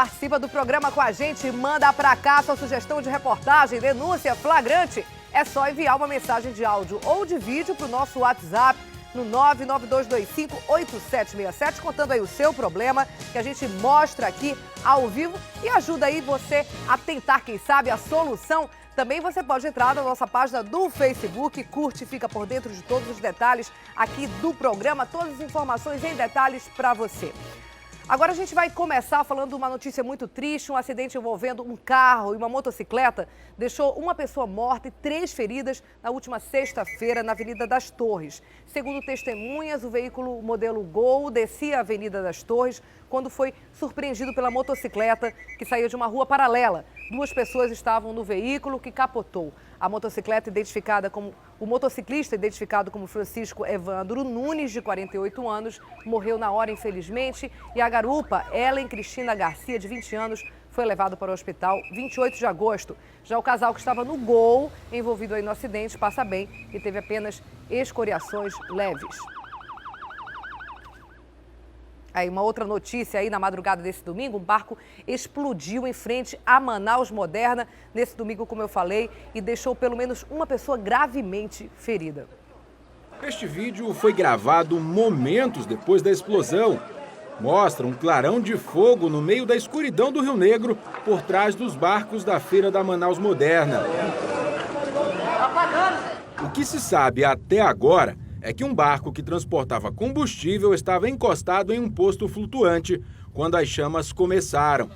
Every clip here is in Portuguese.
participa do programa com a gente, manda pra cá sua sugestão de reportagem, denúncia, flagrante. É só enviar uma mensagem de áudio ou de vídeo pro nosso WhatsApp no 992258767, contando aí o seu problema, que a gente mostra aqui ao vivo e ajuda aí você a tentar, quem sabe, a solução. Também você pode entrar na nossa página do Facebook, curte e fica por dentro de todos os detalhes aqui do programa, todas as informações em detalhes para você. Agora a gente vai começar falando de uma notícia muito triste. Um acidente envolvendo um carro e uma motocicleta deixou uma pessoa morta e 3 feridas na última sexta-feira na Avenida das Torres. Segundo testemunhas, o veículo modelo Gol descia a Avenida das Torres quando foi surpreendido pela motocicleta que saía de uma rua paralela. 2 pessoas estavam no veículo que capotou. A motocicleta o motociclista identificado como Francisco Evandro Nunes, de 48 anos, morreu na hora, infelizmente, e a garupa, Ellen Cristina Garcia, de 20 anos, foi levado para o hospital 28 de agosto. Já o casal que estava no Gol, envolvido aí no acidente, passa bem e teve apenas escoriações leves. Aí uma outra notícia aí na madrugada desse domingo, um barco explodiu em frente a Manaus Moderna nesse domingo, como eu falei, e deixou pelo menos uma pessoa gravemente ferida. Este vídeo foi gravado momentos depois da explosão. Mostra um clarão de fogo no meio da escuridão do Rio Negro, por trás dos barcos da Feira da Manaus Moderna. O que se sabe até agora é que um barco que transportava combustível estava encostado em um posto flutuante quando as chamas começaram.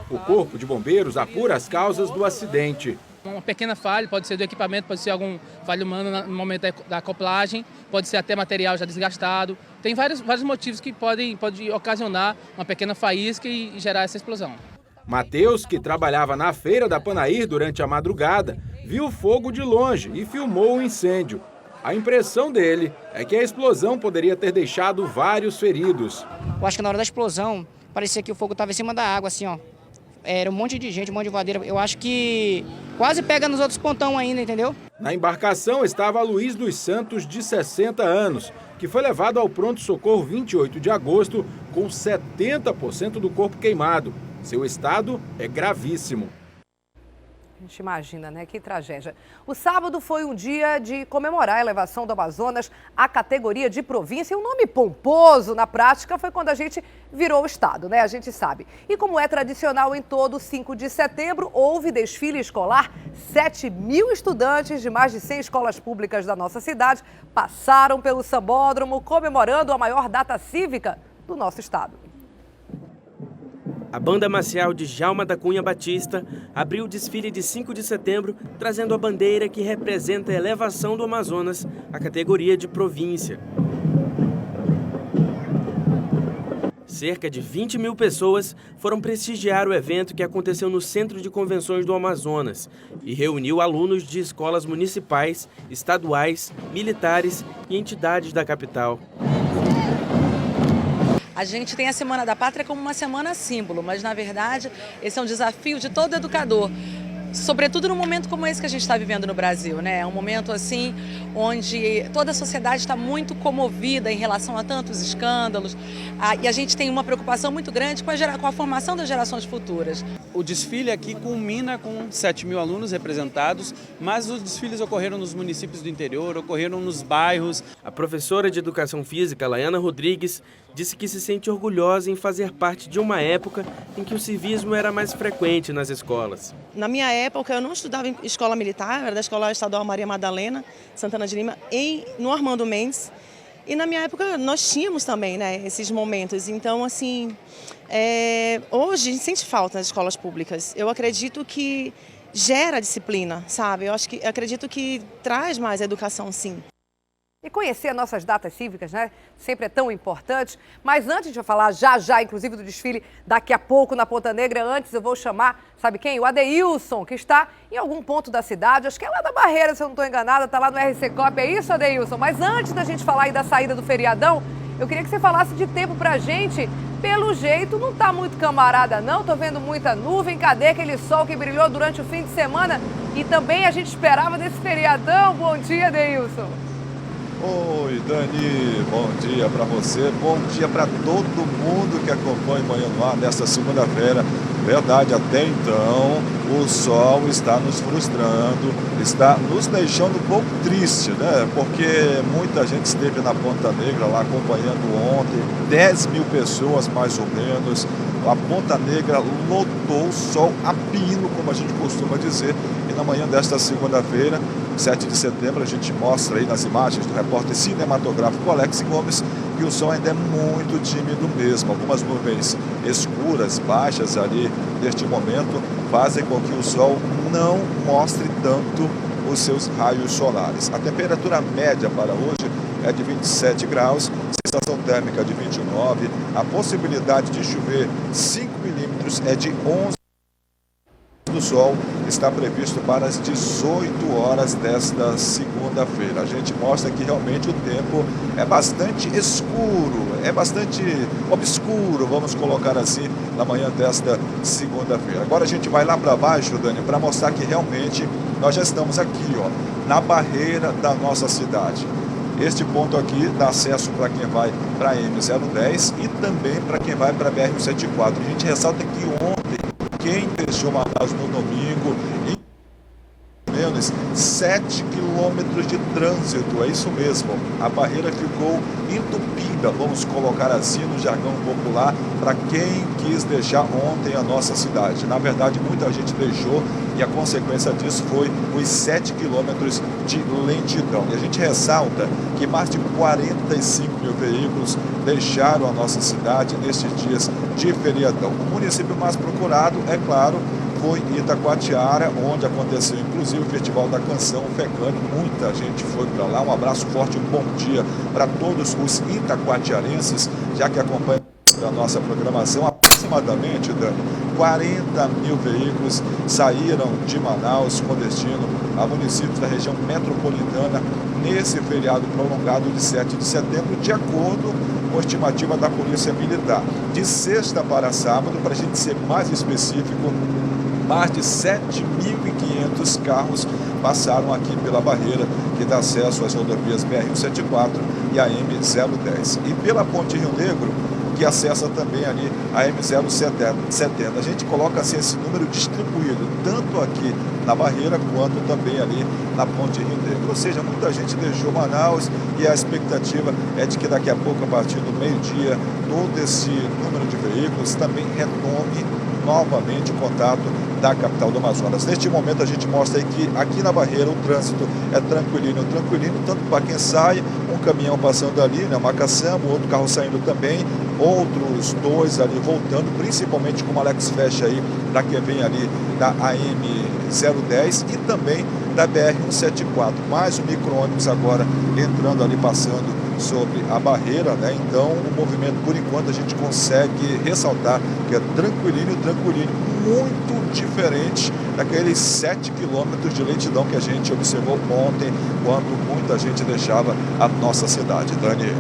O Corpo de Bombeiros apura as causas do acidente. Uma pequena falha, pode ser do equipamento, pode ser algum falho humano no momento da acoplagem, pode ser até material já desgastado. Tem vários motivos que podem ocasionar uma pequena faísca e gerar essa explosão. Matheus, que trabalhava na feira da Panair durante a madrugada, viu o fogo de longe e filmou o incêndio. A impressão dele é que a explosão poderia ter deixado vários feridos. Eu acho que na hora da explosão, parecia que o fogo estava em cima da água, assim, ó. Era um monte de gente, um monte de voadeira. Eu acho que quase pega nos outros pontão ainda, entendeu? Na embarcação estava Luiz dos Santos, de 60 anos, que foi levado ao pronto-socorro 28 de agosto com 70% do corpo queimado. Seu estado é gravíssimo. A gente imagina, né? Que tragédia. O sábado foi um dia de comemorar a elevação do Amazonas à categoria de província. E um nome pomposo, na prática, foi quando a gente virou o estado, né? A gente sabe. E como é tradicional em todo 5 de setembro, houve desfile escolar. 7.000 estudantes de mais de 100 escolas públicas da nossa cidade passaram pelo sambódromo comemorando a maior data cívica do nosso estado. A banda marcial de Djalma da Cunha Batista abriu o desfile de 5 de setembro, trazendo a bandeira que representa a elevação do Amazonas à categoria de província. Cerca de 20.000 pessoas foram prestigiar o evento que aconteceu no Centro de Convenções do Amazonas e reuniu alunos de escolas municipais, estaduais, militares e entidades da capital. A gente tem a Semana da Pátria como uma semana símbolo, mas na verdade esse é um desafio de todo educador. Sobretudo num momento como esse que a gente está vivendo no Brasil, né? É um momento assim onde toda a sociedade está muito comovida em relação a tantos escândalos e a gente tem uma preocupação muito grande com a formação das gerações futuras. O desfile aqui culmina com 7.000 alunos representados, mas os desfiles ocorreram nos municípios do interior, ocorreram nos bairros. A professora de Educação Física, Laiana Rodrigues, disse que se sente orgulhosa em fazer parte de uma época em que o civismo era mais frequente nas escolas. Na minha época, eu não estudava em escola militar, era da Escola Estadual Maria Madalena, Santana de Lima, no Armando Mendes. E na minha época, nós tínhamos também, né, esses momentos. Então, assim, hoje a gente sente falta nas escolas públicas. Eu acredito que gera disciplina, sabe? Acredito que traz mais educação, sim. E conhecer nossas datas cívicas, né? Sempre é tão importante. Mas antes de eu falar já, inclusive do desfile daqui a pouco na Ponta Negra, antes eu vou chamar, sabe quem? O Adeilson, que está em algum ponto da cidade, acho que é lá da Barreira, se eu não estou enganada, está lá no RC Cop, é isso, Adeilson? Mas antes da gente falar aí da saída do feriadão, eu queria que você falasse de tempo pra gente. Pelo jeito, não tá muito camarada não, tô vendo muita nuvem, cadê aquele sol que brilhou durante o fim de semana? E também a gente esperava desse feriadão. Bom dia, Adeilson. Oi, Dani, bom dia para você, bom dia para todo mundo que acompanha o Manhã no Ar nesta segunda-feira. Verdade, até então o sol está nos frustrando, está nos deixando um pouco triste, né? Porque muita gente esteve na Ponta Negra lá acompanhando ontem, 10 mil pessoas mais ou menos. A Ponta Negra lotou, o sol a pino, como a gente costuma dizer. E na manhã desta segunda-feira, 7 de setembro, a gente mostra aí nas imagens do repórter cinematográfico Alex Gomes que o sol ainda é muito tímido mesmo. Algumas nuvens escuras, baixas ali neste momento, fazem com que o sol não mostre tanto os seus raios solares. A temperatura média para hoje é de 27 graus, sensação térmica de 29, a possibilidade de chover 5 milímetros é de 11 do sol, está previsto para as 18 horas desta segunda-feira. A gente mostra que realmente o tempo é bastante escuro, é bastante obscuro, vamos colocar assim, na manhã desta segunda-feira. Agora a gente vai lá para baixo, Dani, para mostrar que realmente nós já estamos aqui, ó, na barreira da nossa cidade. Este ponto aqui dá acesso para quem vai para a M010 e também para quem vai para a BR-174. A gente ressalta que ontem, quem deixou Manaus no domingo, em menos 7 quilômetros de trânsito, é isso mesmo. A barreira ficou entupida, vamos colocar assim no jargão popular, para quem quis deixar ontem a nossa cidade. Na verdade, muita gente deixou e a consequência disso foi os 7 quilômetros de lentidão. E a gente ressalta que mais de 45 mil veículos deixaram a nossa cidade nestes dias de feriadão. O município mais procurado, é claro, foi Itacoatiara, onde aconteceu inclusive o Festival da Canção, o FECAN. Muita gente foi para lá. Um abraço forte, um bom dia para todos os itacoatiarenses, já que acompanham a nossa programação. Aproximadamente, Dani, 40 mil veículos saíram de Manaus com destino a municípios da região metropolitana nesse feriado prolongado de 7 de setembro, de acordo com a estimativa da Polícia Militar. De sexta para sábado, para a gente ser mais específico, mais de 7.500 carros passaram aqui pela barreira que dá acesso às rodovias BR-174 e a M010. E pela Ponte Rio Negro, que acessa também ali a M070. A gente coloca assim esse número distribuído, tanto aqui na barreira, quanto também ali na Ponte Rio Negro. Ou seja, muita gente deixou Manaus e a expectativa é de que daqui a pouco, a partir do meio-dia, todo esse número de veículos também retome novamente o contato da capital do Amazonas. Neste momento a gente mostra aí que aqui na barreira o trânsito é tranquilinho, tanto para quem sai, um caminhão passando ali, né, uma caçamba, outro carro saindo também, outros dois ali voltando, principalmente como o Alex fecha aí, para quem vem ali da AM010 e também da BR-174. Mais um micro-ônibus agora entrando ali, passando sobre a barreira, né? Então o movimento, por enquanto, a gente consegue ressaltar que é tranquilinho, muito diferente daqueles 7 quilômetros de lentidão que a gente observou ontem, quando muita gente deixava a nossa cidade. Dani.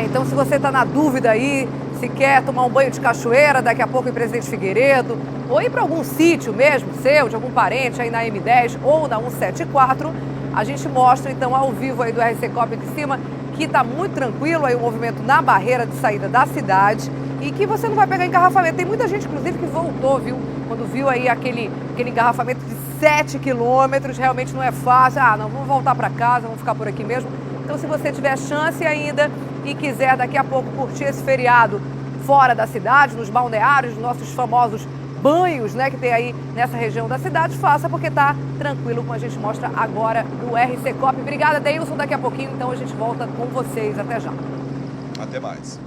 Então se você está na dúvida aí, se quer tomar um banho de cachoeira daqui a pouco em Presidente Figueiredo, ou ir para algum sítio mesmo seu, de algum parente aí na M10 ou na 174, a gente mostra então ao vivo aí do RC Copa aqui em cima que está muito tranquilo aí o movimento na barreira de saída da cidade e que você não vai pegar engarrafamento. Tem muita gente, inclusive, que voltou, viu? Quando viu aí aquele engarrafamento de 7 quilômetros, realmente não é fácil. Ah, não, vamos voltar para casa, vamos ficar por aqui mesmo. Então, se você tiver chance ainda e quiser daqui a pouco curtir esse feriado fora da cidade, nos balneários, nos nossos famosos banhos, né, que tem aí nessa região da cidade, faça, porque tá tranquilo, como a gente mostra agora no RC Copa. Obrigada, Deilson. Daqui a pouquinho, então, a gente volta com vocês. Até já. Até mais.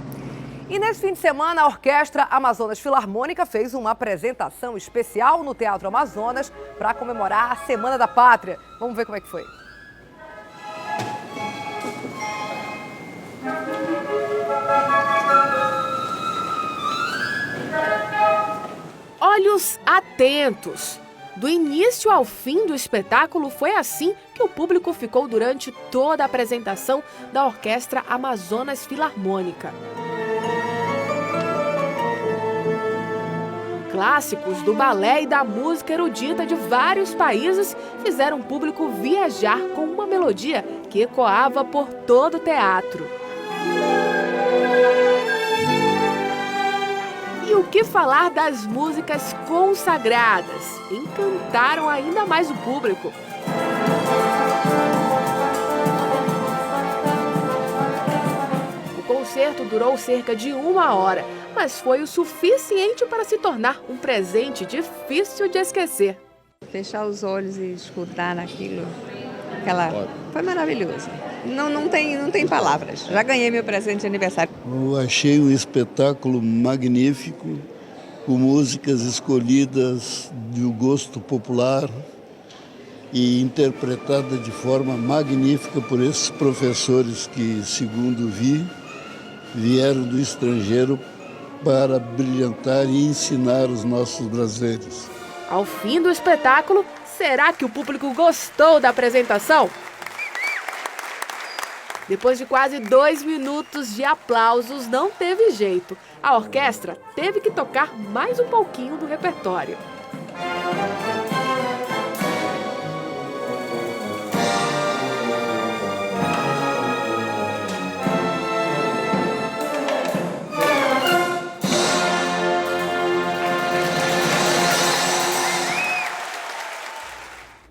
E nesse fim de semana, a Orquestra Amazonas Filarmônica fez uma apresentação especial no Teatro Amazonas para comemorar a Semana da Pátria. Vamos ver como é que foi. Olhos atentos! Do início ao fim do espetáculo, foi assim que o público ficou durante toda a apresentação da Orquestra Amazonas Filarmônica. Clássicos do balé e da música erudita de vários países fizeram o público viajar com uma melodia que ecoava por todo o teatro. E o que falar das músicas consagradas? Encantaram ainda mais o público. O concerto durou cerca de 1 hora, mas foi o suficiente para se tornar um presente difícil de esquecer. Fechar os olhos e escutar naquilo, foi maravilhoso. Não tem palavras. Já ganhei meu presente de aniversário. Eu achei um espetáculo magnífico, com músicas escolhidas do gosto popular e interpretada de forma magnífica por esses professores que, segundo vi, vieram do estrangeiro para brilhantar e ensinar os nossos brasileiros. Ao fim do espetáculo, será que o público gostou da apresentação? Depois de quase 2 minutos de aplausos, não teve jeito. A orquestra teve que tocar mais um pouquinho do repertório.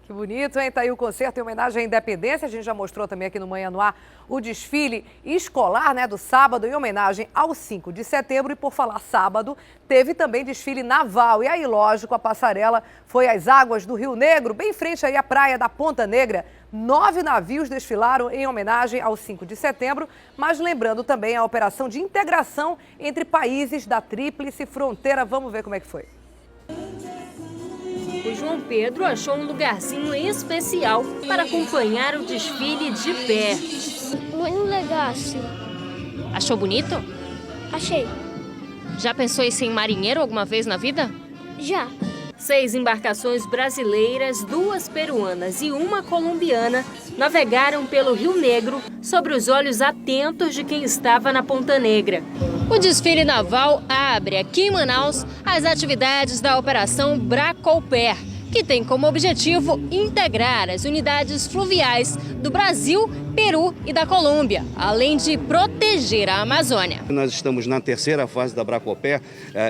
Bonito, hein? Tá aí o concerto em homenagem à Independência. A gente já mostrou também aqui no Manhã no Ar o desfile escolar, né, do sábado, em homenagem ao 5 de setembro. E por falar sábado, teve também desfile naval. E aí, lógico, a passarela foi às águas do Rio Negro, bem em frente aí à praia da Ponta Negra. 9 navios desfilaram em homenagem ao 5 de setembro, mas lembrando também a operação de integração entre países da Tríplice Fronteira. Vamos ver como é que foi. O João Pedro achou um lugarzinho especial para acompanhar o desfile de pé. Muito legal, sim. Achou bonito? Achei. Já pensou em ser marinheiro alguma vez na vida? Já. 6 embarcações brasileiras, 2 peruanas e 1 colombiana navegaram pelo Rio Negro sob os olhos atentos de quem estava na Ponta Negra. O desfile naval abre aqui em Manaus as atividades da Operação Bracolper, que tem como objetivo integrar as unidades fluviais do Brasil, Peru e da Colômbia, além de proteger a Amazônia. Nós estamos na 3ª fase da Bracolper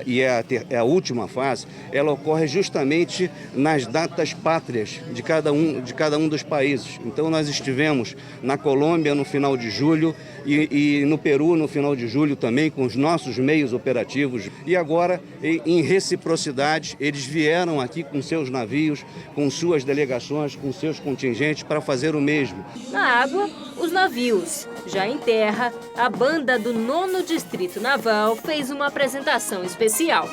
e é a última fase. Ela ocorre justamente nas datas pátrias de cada um dos países. Então nós estivemos na Colômbia no final de julho e no Peru no final de julho também, com os nossos meios operativos. E agora, em reciprocidade, eles vieram aqui com seus navios, com suas delegações, com seus contingentes para fazer o mesmo. Na água, os navios. Já em terra, a banda do 9º Distrito Naval fez uma apresentação especial.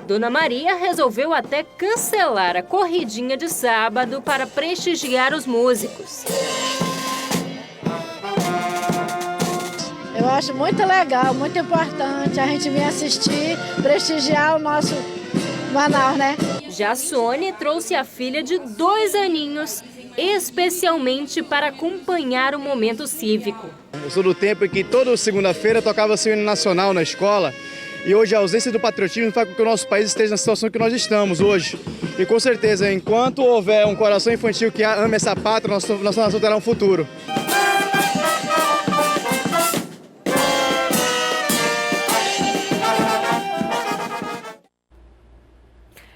Dona Maria resolveu até cancelar a corridinha de sábado para prestigiar os músicos. Eu acho muito legal, muito importante a gente vir assistir, prestigiar o nosso Manaus, né? Já Sônia trouxe a filha de 2 aninhos, especialmente para acompanhar o momento cívico. Eu sou do tempo em que toda segunda-feira tocava-se o hino nacional na escola. E hoje a ausência do patriotismo faz com que o nosso país esteja na situação que nós estamos hoje. E com certeza, enquanto houver um coração infantil que ame essa pátria, nossa nação terá um futuro.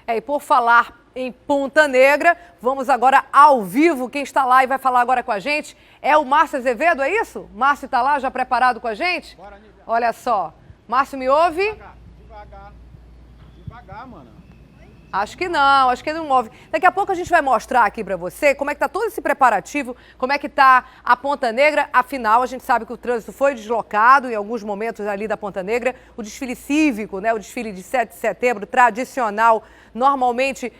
E por falar em Ponta Negra, vamos agora ao vivo. Quem está lá e vai falar agora com a gente é o Márcio Azevedo, é isso? Márcio está lá já preparado com a gente? Bora, Nívia. Olha só. Márcio, me ouve? Devagar, mano. Acho que não ouve. Daqui a pouco a gente vai mostrar aqui para você como é que tá todo esse preparativo, como é que tá a Ponta Negra. Afinal, a gente sabe que o trânsito foi deslocado em alguns momentos ali da Ponta Negra. O desfile cívico, né, o desfile de 7 de setembro, tradicional, normalmente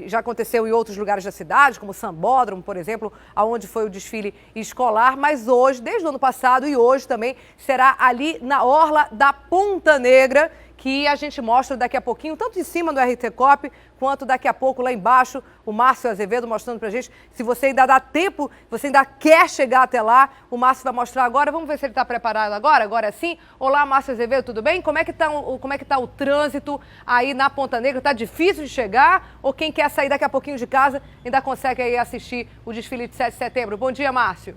já aconteceu em outros lugares da cidade, como Sambódromo, por exemplo, onde foi o desfile escolar. Mas hoje, desde o ano passado e hoje também, será ali na orla da Ponta Negra, que a gente mostra daqui a pouquinho, tanto em cima do RT Cop, quanto daqui a pouco lá embaixo, o Márcio Azevedo mostrando pra gente. Se você ainda dá tempo, você ainda quer chegar até lá, o Márcio vai mostrar agora. Vamos ver se ele está preparado agora sim. Olá, Márcio Azevedo, tudo bem? Como é que tá o trânsito aí na Ponta Negra? Tá difícil de chegar? Ou quem quer sair daqui a pouquinho de casa ainda consegue aí assistir o desfile de 7 de setembro? Bom dia, Márcio.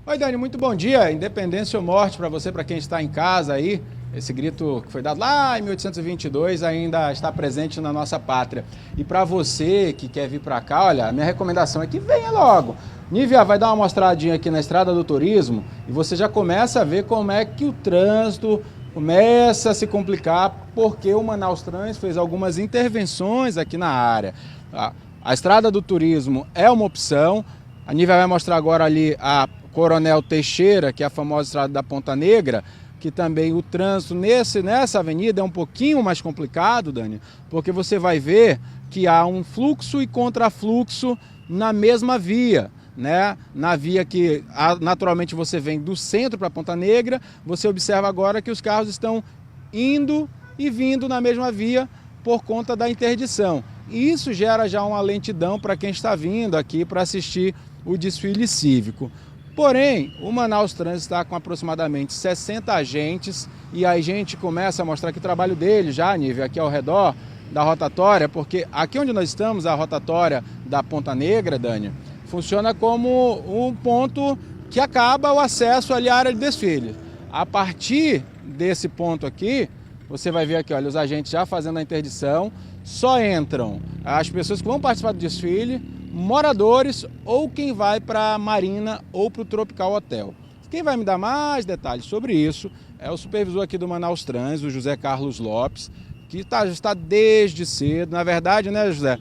Oi, Dani, muito bom dia. Independência ou morte para você, para quem está em casa aí. Esse grito que foi dado lá em 1822 ainda está presente na nossa pátria. E para você que quer vir para cá, olha, a minha recomendação é que venha logo. Nívia vai dar uma mostradinha aqui na Estrada do Turismo e você já começa a ver como é que o trânsito começa a se complicar, porque o Manaus Trans fez algumas intervenções aqui na área. A Estrada do Turismo é uma opção. A Nívia vai mostrar agora ali a Coronel Teixeira, que é a famosa Estrada da Ponta Negra, que também o trânsito nessa avenida é um pouquinho mais complicado, Dani, porque você vai ver que há um fluxo e contrafluxo na mesma via, né? Na via que naturalmente você vem do centro para Ponta Negra, você observa agora que os carros estão indo e vindo na mesma via por conta da interdição. E isso gera já uma lentidão para quem está vindo aqui para assistir o desfile cívico. Porém, o Manaus Trans está com aproximadamente 60 agentes e a gente começa a mostrar que o trabalho dele já, Nívia, aqui ao redor da rotatória, porque aqui onde nós estamos, a rotatória da Ponta Negra, Dani, funciona como um ponto que acaba o acesso ali à área de desfile. A partir desse ponto aqui, você vai ver aqui, olha, os agentes já fazendo a interdição, só entram as pessoas que vão participar do desfile, moradores ou quem vai para a Marina ou para o Tropical Hotel. Quem vai me dar mais detalhes sobre isso é o supervisor aqui do Manaus Trans, o José Carlos Lopes, que está desde cedo. Na verdade, né, José,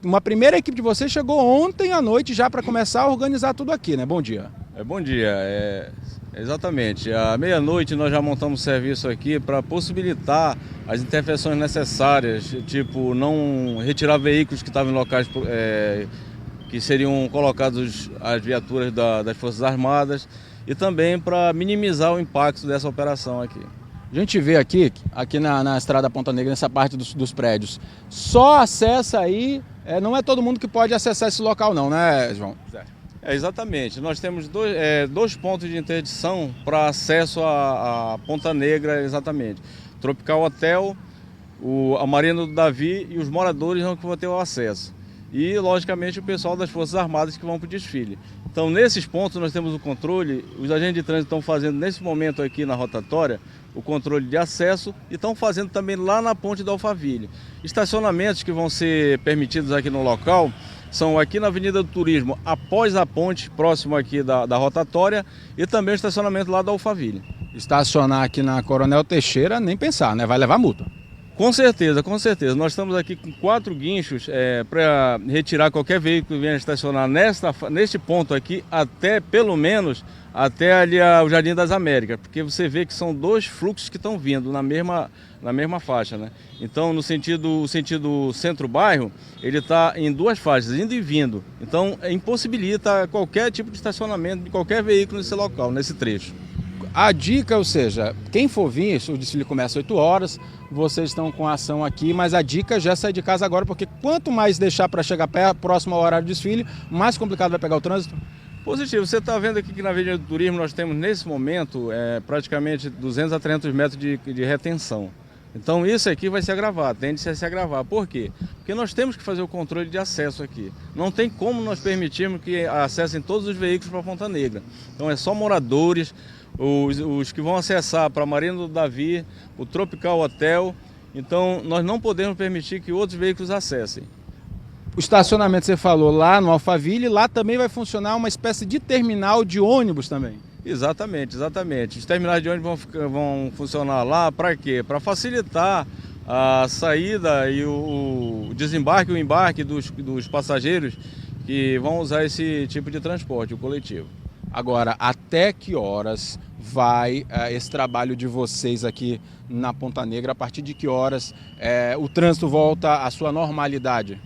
uma primeira equipe de vocês chegou ontem à noite já para começar a organizar tudo aqui, né? Bom dia. Bom dia. Exatamente. À meia-noite nós já montamos serviço aqui para possibilitar as intervenções necessárias, tipo não retirar veículos que estavam em locais que seriam colocados as viaturas das Forças Armadas e também para minimizar o impacto dessa operação aqui. A gente vê aqui na Estrada Ponta Negra, nessa parte dos prédios, só acessa aí, não é todo mundo que pode acessar esse local não, né, João? Exatamente, nós temos dois pontos de interdição para acesso à Ponta Negra, exatamente. Tropical Hotel, a Marina do Davi e os moradores que vão ter o acesso. E, logicamente, o pessoal das Forças Armadas que vão para o desfile. Então, nesses pontos nós temos o controle, os agentes de trânsito estão fazendo nesse momento aqui na rotatória o controle de acesso e estão fazendo também lá na ponte da Alphaville. Estacionamentos que vão ser permitidos aqui no local são aqui na Avenida do Turismo, após a ponte, próximo aqui da rotatória, e também o estacionamento lá da Alphaville. Estacionar aqui na Coronel Teixeira, nem pensar, né? Vai levar multa. Com certeza, com certeza. Nós estamos aqui com 4 guinchos para retirar qualquer veículo que venha estacionar neste ponto aqui, pelo menos até ali o Jardim das Américas, porque você vê que são 2 fluxos que estão vindo na mesma faixa, né? Então, no sentido centro-bairro, ele está em 2 faixas, indo e vindo. Então, impossibilita qualquer tipo de estacionamento de qualquer veículo nesse local, nesse trecho. A dica, ou seja, quem for vir, o desfile começa às 8 horas, vocês estão com a ação aqui, mas a dica já é sair de casa agora, porque quanto mais deixar para chegar próximo ao horário do desfile, mais complicado vai pegar o trânsito? Positivo, você está vendo aqui que na Avenida do Turismo nós temos nesse momento praticamente 200 a 300 metros de retenção. Então isso aqui vai se agravar, tende a se agravar. Por quê? Porque nós temos que fazer o controle de acesso aqui. Não tem como nós permitirmos que acessem todos os veículos para a Ponta Negra. Então é só moradores, os que vão acessar para a Marina do Davi, o Tropical Hotel. Então nós não podemos permitir que outros veículos acessem. O estacionamento, você falou, lá no Alphaville, lá também vai funcionar uma espécie de terminal de ônibus também. Exatamente, exatamente. Os terminais de ônibus vão funcionar lá para quê? Para facilitar a saída e o desembarque e o embarque dos passageiros que vão usar esse tipo de transporte, o coletivo. Agora, até que horas vai esse trabalho de vocês aqui na Ponta Negra? A partir de que horas o trânsito volta à sua normalidade?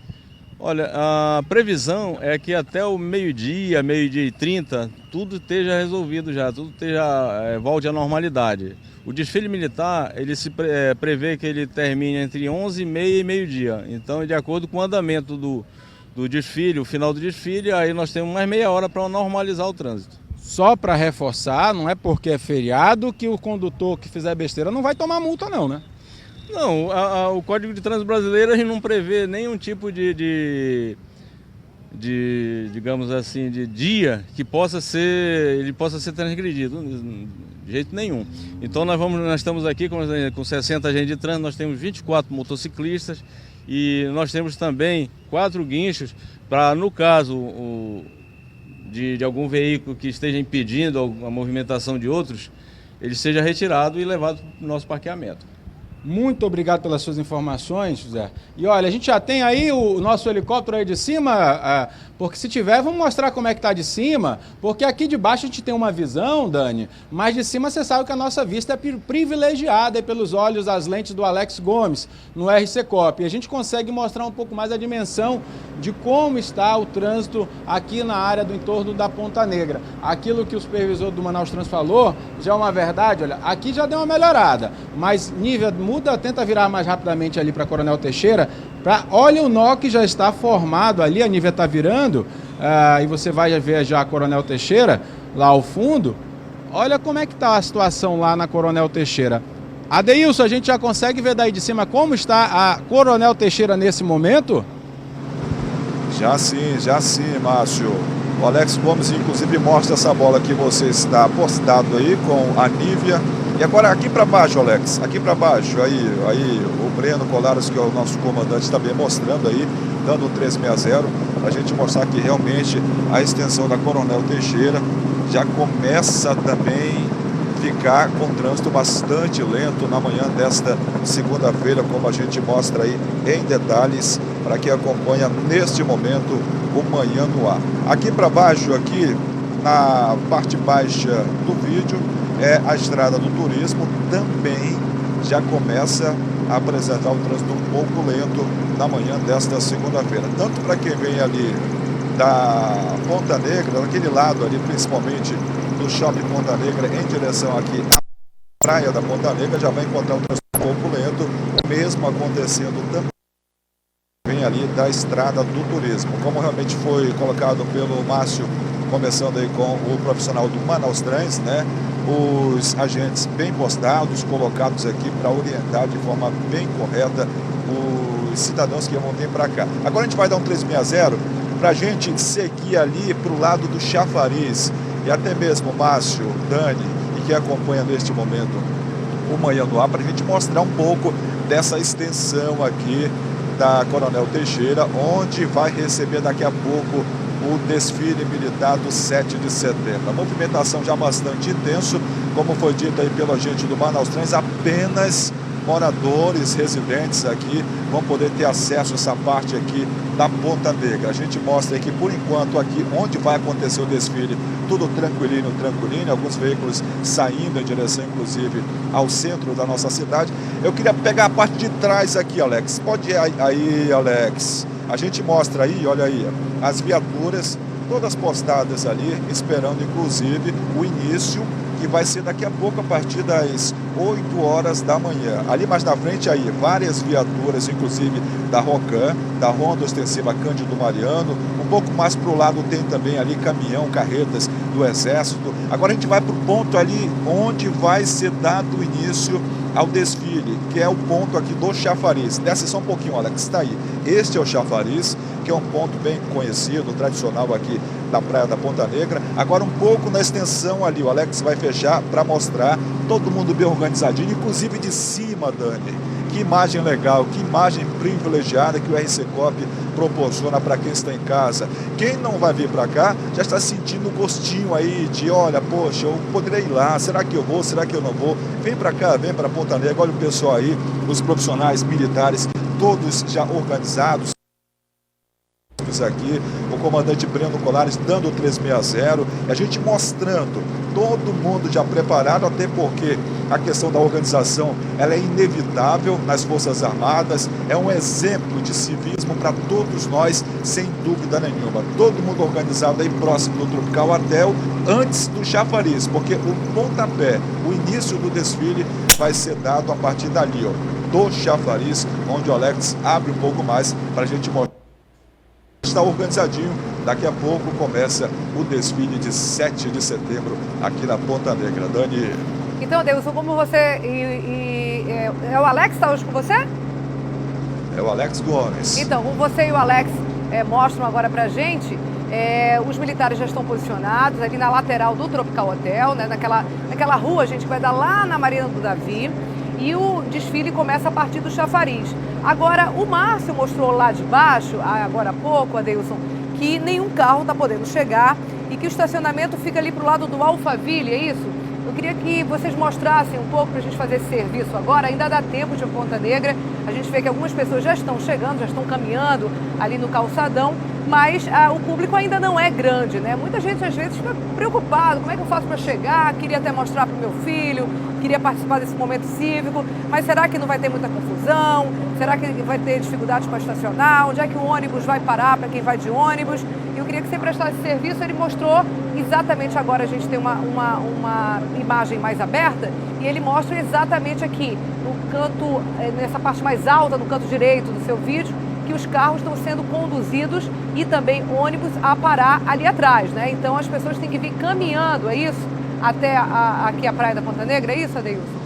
Olha, a previsão é que até o meio-dia, meio-dia e 30, tudo esteja resolvido já, volte à normalidade. O desfile militar, ele se prevê que ele termine entre 11h30 e meio-dia. Então, de acordo com o andamento do desfile, o final do desfile, aí nós temos mais meia hora para normalizar o trânsito. Só para reforçar, não é porque é feriado que o condutor que fizer besteira não vai tomar multa não, né? Não, o Código de Trânsito Brasileiro a gente não prevê nenhum tipo de digamos assim, de dia que ele possa ser transgredido, de jeito nenhum. Então nós estamos aqui com 60 agentes de trânsito, nós temos 24 motociclistas e nós temos também 4 guinchos para, no caso de algum veículo que esteja impedindo a movimentação de outros, ele seja retirado e levado para o nosso parqueamento. Muito obrigado pelas suas informações, José. E olha, a gente já tem aí o nosso helicóptero aí de cima, porque se tiver, vamos mostrar como é que está de cima, porque aqui de baixo a gente tem uma visão, Dani, mas de cima você sabe que a nossa vista é privilegiada pelos olhos, as lentes do Alex Gomes, no RC-COP. E a gente consegue mostrar um pouco mais a dimensão de como está o trânsito aqui na área do entorno da Ponta Negra. Aquilo que o supervisor do Manaus Trans falou já é uma verdade, olha, aqui já deu uma melhorada, mas nível tenta virar mais rapidamente ali para Coronel Teixeira. Olha o nó que já está formado ali, a Nívia está virando, e você vai ver já a Coronel Teixeira lá ao fundo. Olha como é que está a situação lá na Coronel Teixeira. Adeilson, a gente já consegue ver daí de cima como está a Coronel Teixeira nesse momento? Já sim, Márcio. O Alex Gomes, inclusive, mostra essa bola que você está postado aí com a Nívia. E agora aqui para baixo, Alex, aqui para baixo, aí o Breno Colares, que é o nosso comandante, também mostrando aí, dando 360, para a gente mostrar que realmente a extensão da Coronel Teixeira já começa também ficar com trânsito bastante lento na manhã desta segunda-feira, como a gente mostra aí em detalhes, para quem acompanha neste momento o Manhã no Ar. Aqui para baixo, aqui na parte baixa do vídeo, é a estrada do turismo, também já começa a apresentar um trânsito um pouco lento na manhã desta segunda-feira. Tanto para quem vem ali da Ponta Negra, daquele lado ali, principalmente do Shopping Ponta Negra, em direção aqui à praia da Ponta Negra, já vai encontrar um trânsito um pouco lento, mesmo acontecendo também ali da estrada do turismo. Como realmente foi colocado pelo Márcio, começando aí com o profissional do Manaus Trans, né? Os agentes bem postados, colocados aqui para orientar de forma bem correta os cidadãos que vão vir para cá. Agora a gente vai dar um 360 para a gente seguir ali para o lado do Chafariz, e até mesmo Márcio, Dani, e que acompanha neste momento o Manhã no Ar, para a gente mostrar um pouco dessa extensão aqui da Coronel Teixeira, onde vai receber daqui a pouco o desfile militar do 7 de setembro. A movimentação já bastante intenso, como foi dito aí pelo agente do Manaus Trans, apenas moradores, residentes aqui vão poder ter acesso a essa parte aqui da Ponta Negra. A gente mostra aqui, por enquanto, aqui onde vai acontecer o desfile, tudo tranquilinho, alguns veículos saindo em direção, inclusive, ao centro da nossa cidade. Eu queria pegar a parte de trás aqui, Alex. Pode ir aí, Alex. A gente mostra aí, olha aí, as viaturas todas postadas ali, esperando inclusive o início, que vai ser daqui a pouco, a partir das 8 horas da manhã. Ali mais na frente aí, várias viaturas, inclusive da Rocan, da Ronda Ostensiva Cândido Mariano. Um pouco mais para o lado tem também ali caminhão, carretas do Exército. Agora a gente vai para o ponto ali onde vai ser dado o início ao desfile, que é o ponto aqui do Chafariz. Desce só um pouquinho, olha, que está aí. Este é o Chafariz, que é um ponto bem conhecido, tradicional aqui da praia da Ponta Negra. Agora um pouco na extensão ali, o Alex vai fechar para mostrar todo mundo bem organizadinho, inclusive de cima, Dani. Que imagem legal, que imagem privilegiada que o RC-COP proporciona para quem está em casa. Quem não vai vir para cá já está sentindo o gostinho aí de, olha, poxa, eu poderia ir lá, será que eu vou, será que eu não vou? Vem para cá, vem para Ponta Negra, olha o pessoal aí, os profissionais militares, todos já organizados aqui, o comandante Breno Colares dando o 360, e a gente mostrando todo mundo já preparado, até porque a questão da organização ela é inevitável nas Forças Armadas, é um exemplo de civismo para todos nós, sem dúvida nenhuma. Todo mundo organizado aí próximo do Tropical Hotel, antes do Chafariz, porque o pontapé, o início do desfile vai ser dado a partir dali, ó, do Chafariz, onde o Alex abre um pouco mais para a gente mostrar. Está organizadinho, daqui a pouco começa o desfile de 7 de setembro aqui na Ponta Negra. Dani. Então, Adeilson, como você é o Alex que está hoje com você? É o Alex Gomes. Então, você e o Alex mostram agora pra gente, os militares já estão posicionados ali na lateral do Tropical Hotel, né, naquela rua, gente, que vai dar lá na Marina do Davi. E o desfile começa a partir do chafariz. Agora, o Márcio mostrou lá de baixo, agora há pouco, Adeilson, que nenhum carro está podendo chegar e que o estacionamento fica ali para o lado do Alphaville, é isso? Eu queria que vocês mostrassem um pouco para a gente fazer esse serviço agora. Ainda dá tempo de Ponta Negra. A gente vê que algumas pessoas já estão chegando, já estão caminhando ali no calçadão, mas o público ainda não é grande, né? Muita gente às vezes fica preocupado, como é que eu faço para chegar? Queria até mostrar para o meu filho, queria participar desse momento cívico, mas será que não vai ter muita confusão? Será que vai ter dificuldades para estacionar? Onde é que o ônibus vai parar para quem vai de ônibus? E eu queria que você prestasse esse serviço. Ele mostrou exatamente agora, a gente tem uma imagem mais aberta, e ele mostra exatamente aqui, no canto, nessa parte mais alta, no canto direito do seu vídeo, que os carros estão sendo conduzidos e também ônibus a parar ali atrás, né? Então as pessoas têm que vir caminhando, é isso? Até aqui a Praia da Ponta Negra, é isso, Adeilson?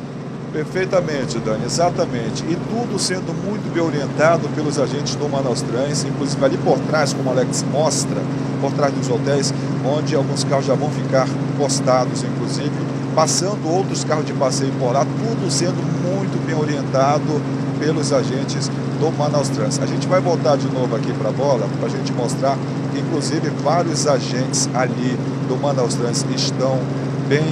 Perfeitamente, Dani, exatamente. E tudo sendo muito bem orientado pelos agentes do Manaus Trans, inclusive ali por trás, como o Alex mostra, por trás dos hotéis, onde alguns carros já vão ficar postados, inclusive, passando outros carros de passeio por lá, tudo sendo muito bem orientado pelos agentes do Manaus Trans. A gente vai voltar de novo aqui para a bola, para a gente mostrar que, inclusive, vários agentes ali do Manaus Trans estão bem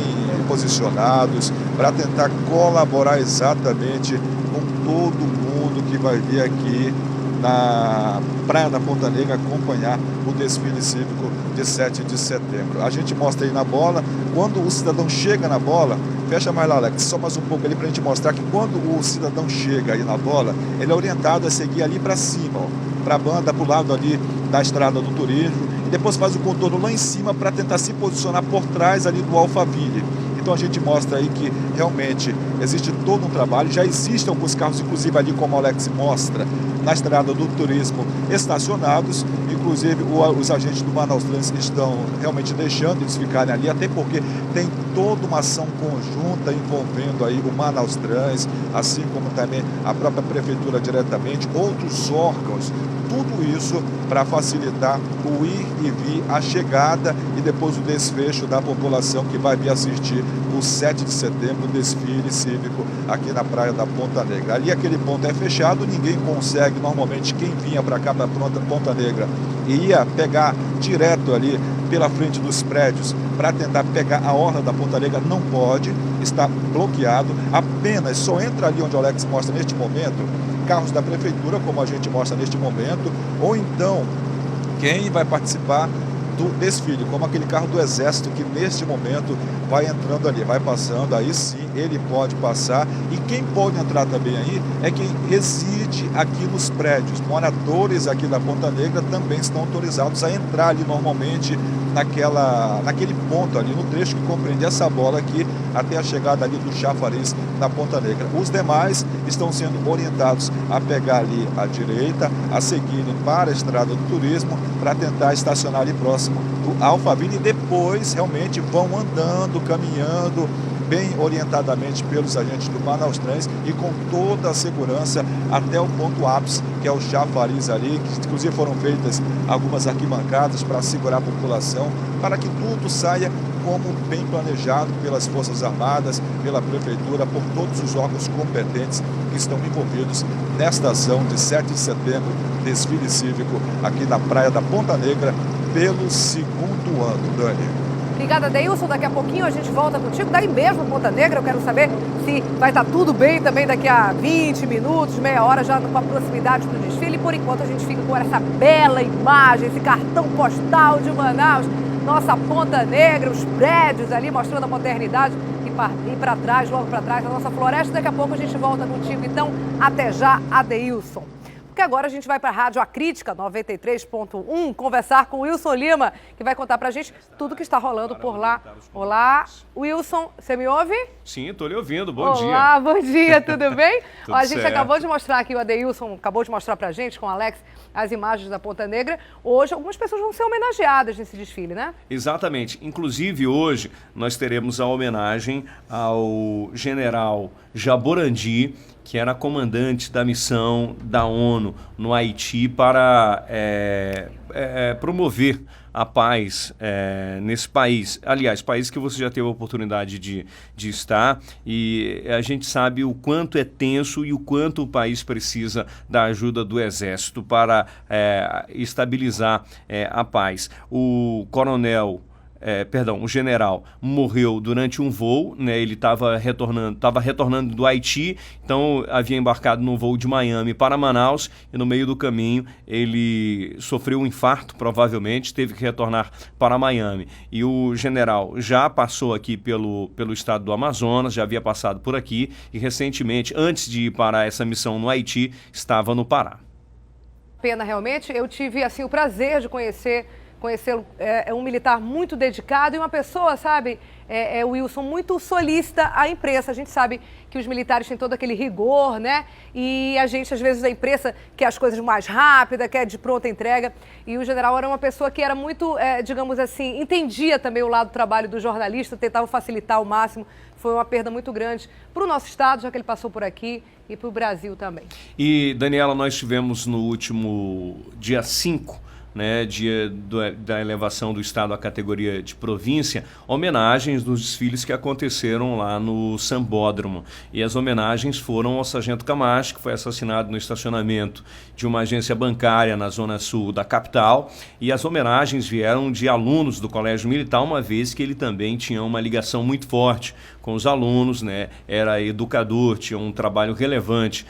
posicionados para tentar colaborar exatamente com todo mundo que vai vir aqui na Praia da Ponta Negra acompanhar o desfile cívico de 7 de setembro. A gente mostra aí na bola, quando o cidadão chega na bola, fecha mais lá, Alex, só mais um pouco ali para a gente mostrar que quando o cidadão chega aí na bola, ele é orientado a seguir ali para cima, para a banda, para o lado ali da estrada do turismo, e depois faz o contorno lá em cima para tentar se posicionar por trás ali do Alphaville. Então a gente mostra aí que realmente existe todo um trabalho, já existem alguns carros, inclusive ali como o Alex mostra, na estrada do turismo estacionados, inclusive os agentes do Manaus Trans estão realmente deixando eles ficarem ali, até porque tem toda uma ação conjunta envolvendo aí o Manaus Trans, assim como também a própria prefeitura diretamente, outros órgãos, tudo isso para facilitar o ir e vir, a chegada e depois o desfecho da população que vai vir assistir o 7 de setembro, o desfile cívico aqui na Praia da Ponta Negra. Ali aquele ponto é fechado, ninguém consegue, normalmente quem vinha para cá da Ponta Negra e ia pegar direto ali pela frente dos prédios para tentar pegar a orla da Ponta Negra, não pode, está bloqueado, apenas só entra ali onde o Alex mostra neste momento, carros da prefeitura, como a gente mostra neste momento, ou então quem vai participar do desfile, como aquele carro do Exército que neste momento vai entrando ali, vai passando, aí sim ele pode passar. E quem pode entrar também aí é quem reside aqui nos prédios. Moradores aqui da Ponta Negra também estão autorizados a entrar ali normalmente naquele ponto ali, no trecho que compreende essa bola aqui até a chegada ali do chafariz na Ponta Negra. Os demais estão sendo orientados a pegar ali à direita, a seguirem para a estrada do turismo para tentar estacionar ali próximo do Alphaville e depois realmente vão andando, caminhando bem orientadamente pelos agentes do Manaus Trans e com toda a segurança até o ponto ápice, que é o chafariz ali, que inclusive foram feitas algumas arquibancadas para segurar a população, para que tudo saia como bem planejado pelas Forças Armadas, pela Prefeitura, por todos os órgãos competentes que estão envolvidos nesta ação de 7 de setembro, desfile cívico aqui na Praia da Ponta Negra, pelo segundo ano, Dani. Obrigada, Adeilson. Daqui a pouquinho a gente volta contigo. Daí mesmo, Ponta Negra, eu quero saber se vai estar tudo bem também daqui a 20 minutos, meia hora, já com a proximidade do desfile. Por enquanto a gente fica com essa bela imagem, esse cartão postal de Manaus, nossa Ponta Negra, os prédios ali mostrando a modernidade e para trás, logo para trás, a nossa floresta. Daqui a pouco a gente volta contigo. Então, até já, Adeilson. Porque agora a gente vai para a Rádio A Crítica 93.1 conversar com o Wilson Lima, que vai contar para a gente tudo que está rolando por lá. Olá, Wilson, você me ouve? Sim, estou lhe ouvindo, bom dia. Olá, bom dia, tudo bem? Tudo a gente certo. acabou de mostrar aqui, o Adeilson acabou de mostrar para a gente, com o Alex, as imagens da Ponta Negra. Hoje, algumas pessoas vão ser homenageadas nesse desfile, né? Exatamente. Inclusive, hoje, nós teremos a homenagem ao general Jaborandi, que era comandante da missão da ONU no Haiti para promover a paz nesse país. Aliás, país que você já teve a oportunidade de estar, e a gente sabe o quanto é tenso e o quanto o país precisa da ajuda do Exército para estabilizar a paz. O general morreu durante um voo, né? Ele estava retornando do Haiti, então havia embarcado no voo de Miami para Manaus, e no meio do caminho ele sofreu um infarto, provavelmente, teve que retornar para Miami. E o general já passou aqui pelo estado do Amazonas, já havia passado por aqui, e recentemente, antes de ir para essa missão no Haiti, estava no Pará. Pena, realmente. Eu tive assim o prazer de conhecê-lo. É um militar muito dedicado e uma pessoa, sabe, Wilson, muito solícita à imprensa. A gente sabe que os militares têm todo aquele rigor, né? E a gente, às vezes, da imprensa quer as coisas mais rápidas, quer de pronta entrega. E o general era uma pessoa que era muito, digamos assim, entendia também o lado do trabalho do jornalista, tentava facilitar ao máximo. Foi uma perda muito grande para o nosso estado, já que ele passou por aqui, e para o Brasil também. E, Daniela, nós tivemos no último dia 5, né, dia da elevação do estado à categoria de província, homenagens nos desfiles que aconteceram lá no Sambódromo. E as homenagens foram ao Sargento Camacho, que foi assassinado no estacionamento de uma agência bancária na zona sul da capital, e as homenagens vieram de alunos do Colégio Militar, uma vez que ele também tinha uma ligação muito forte com os alunos, né, era educador, tinha um trabalho relevante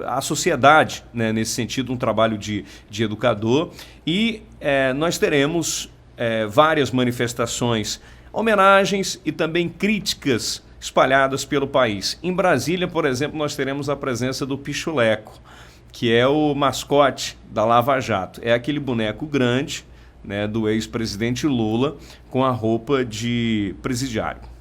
à sociedade, né, nesse sentido, um trabalho de educador. E nós teremos várias manifestações, homenagens e também críticas espalhadas pelo país. Em Brasília, por exemplo, nós teremos a presença do Pichuleco, que é o mascote da Lava Jato. É aquele boneco grande, né, do ex-presidente Lula, com a roupa de presidiário.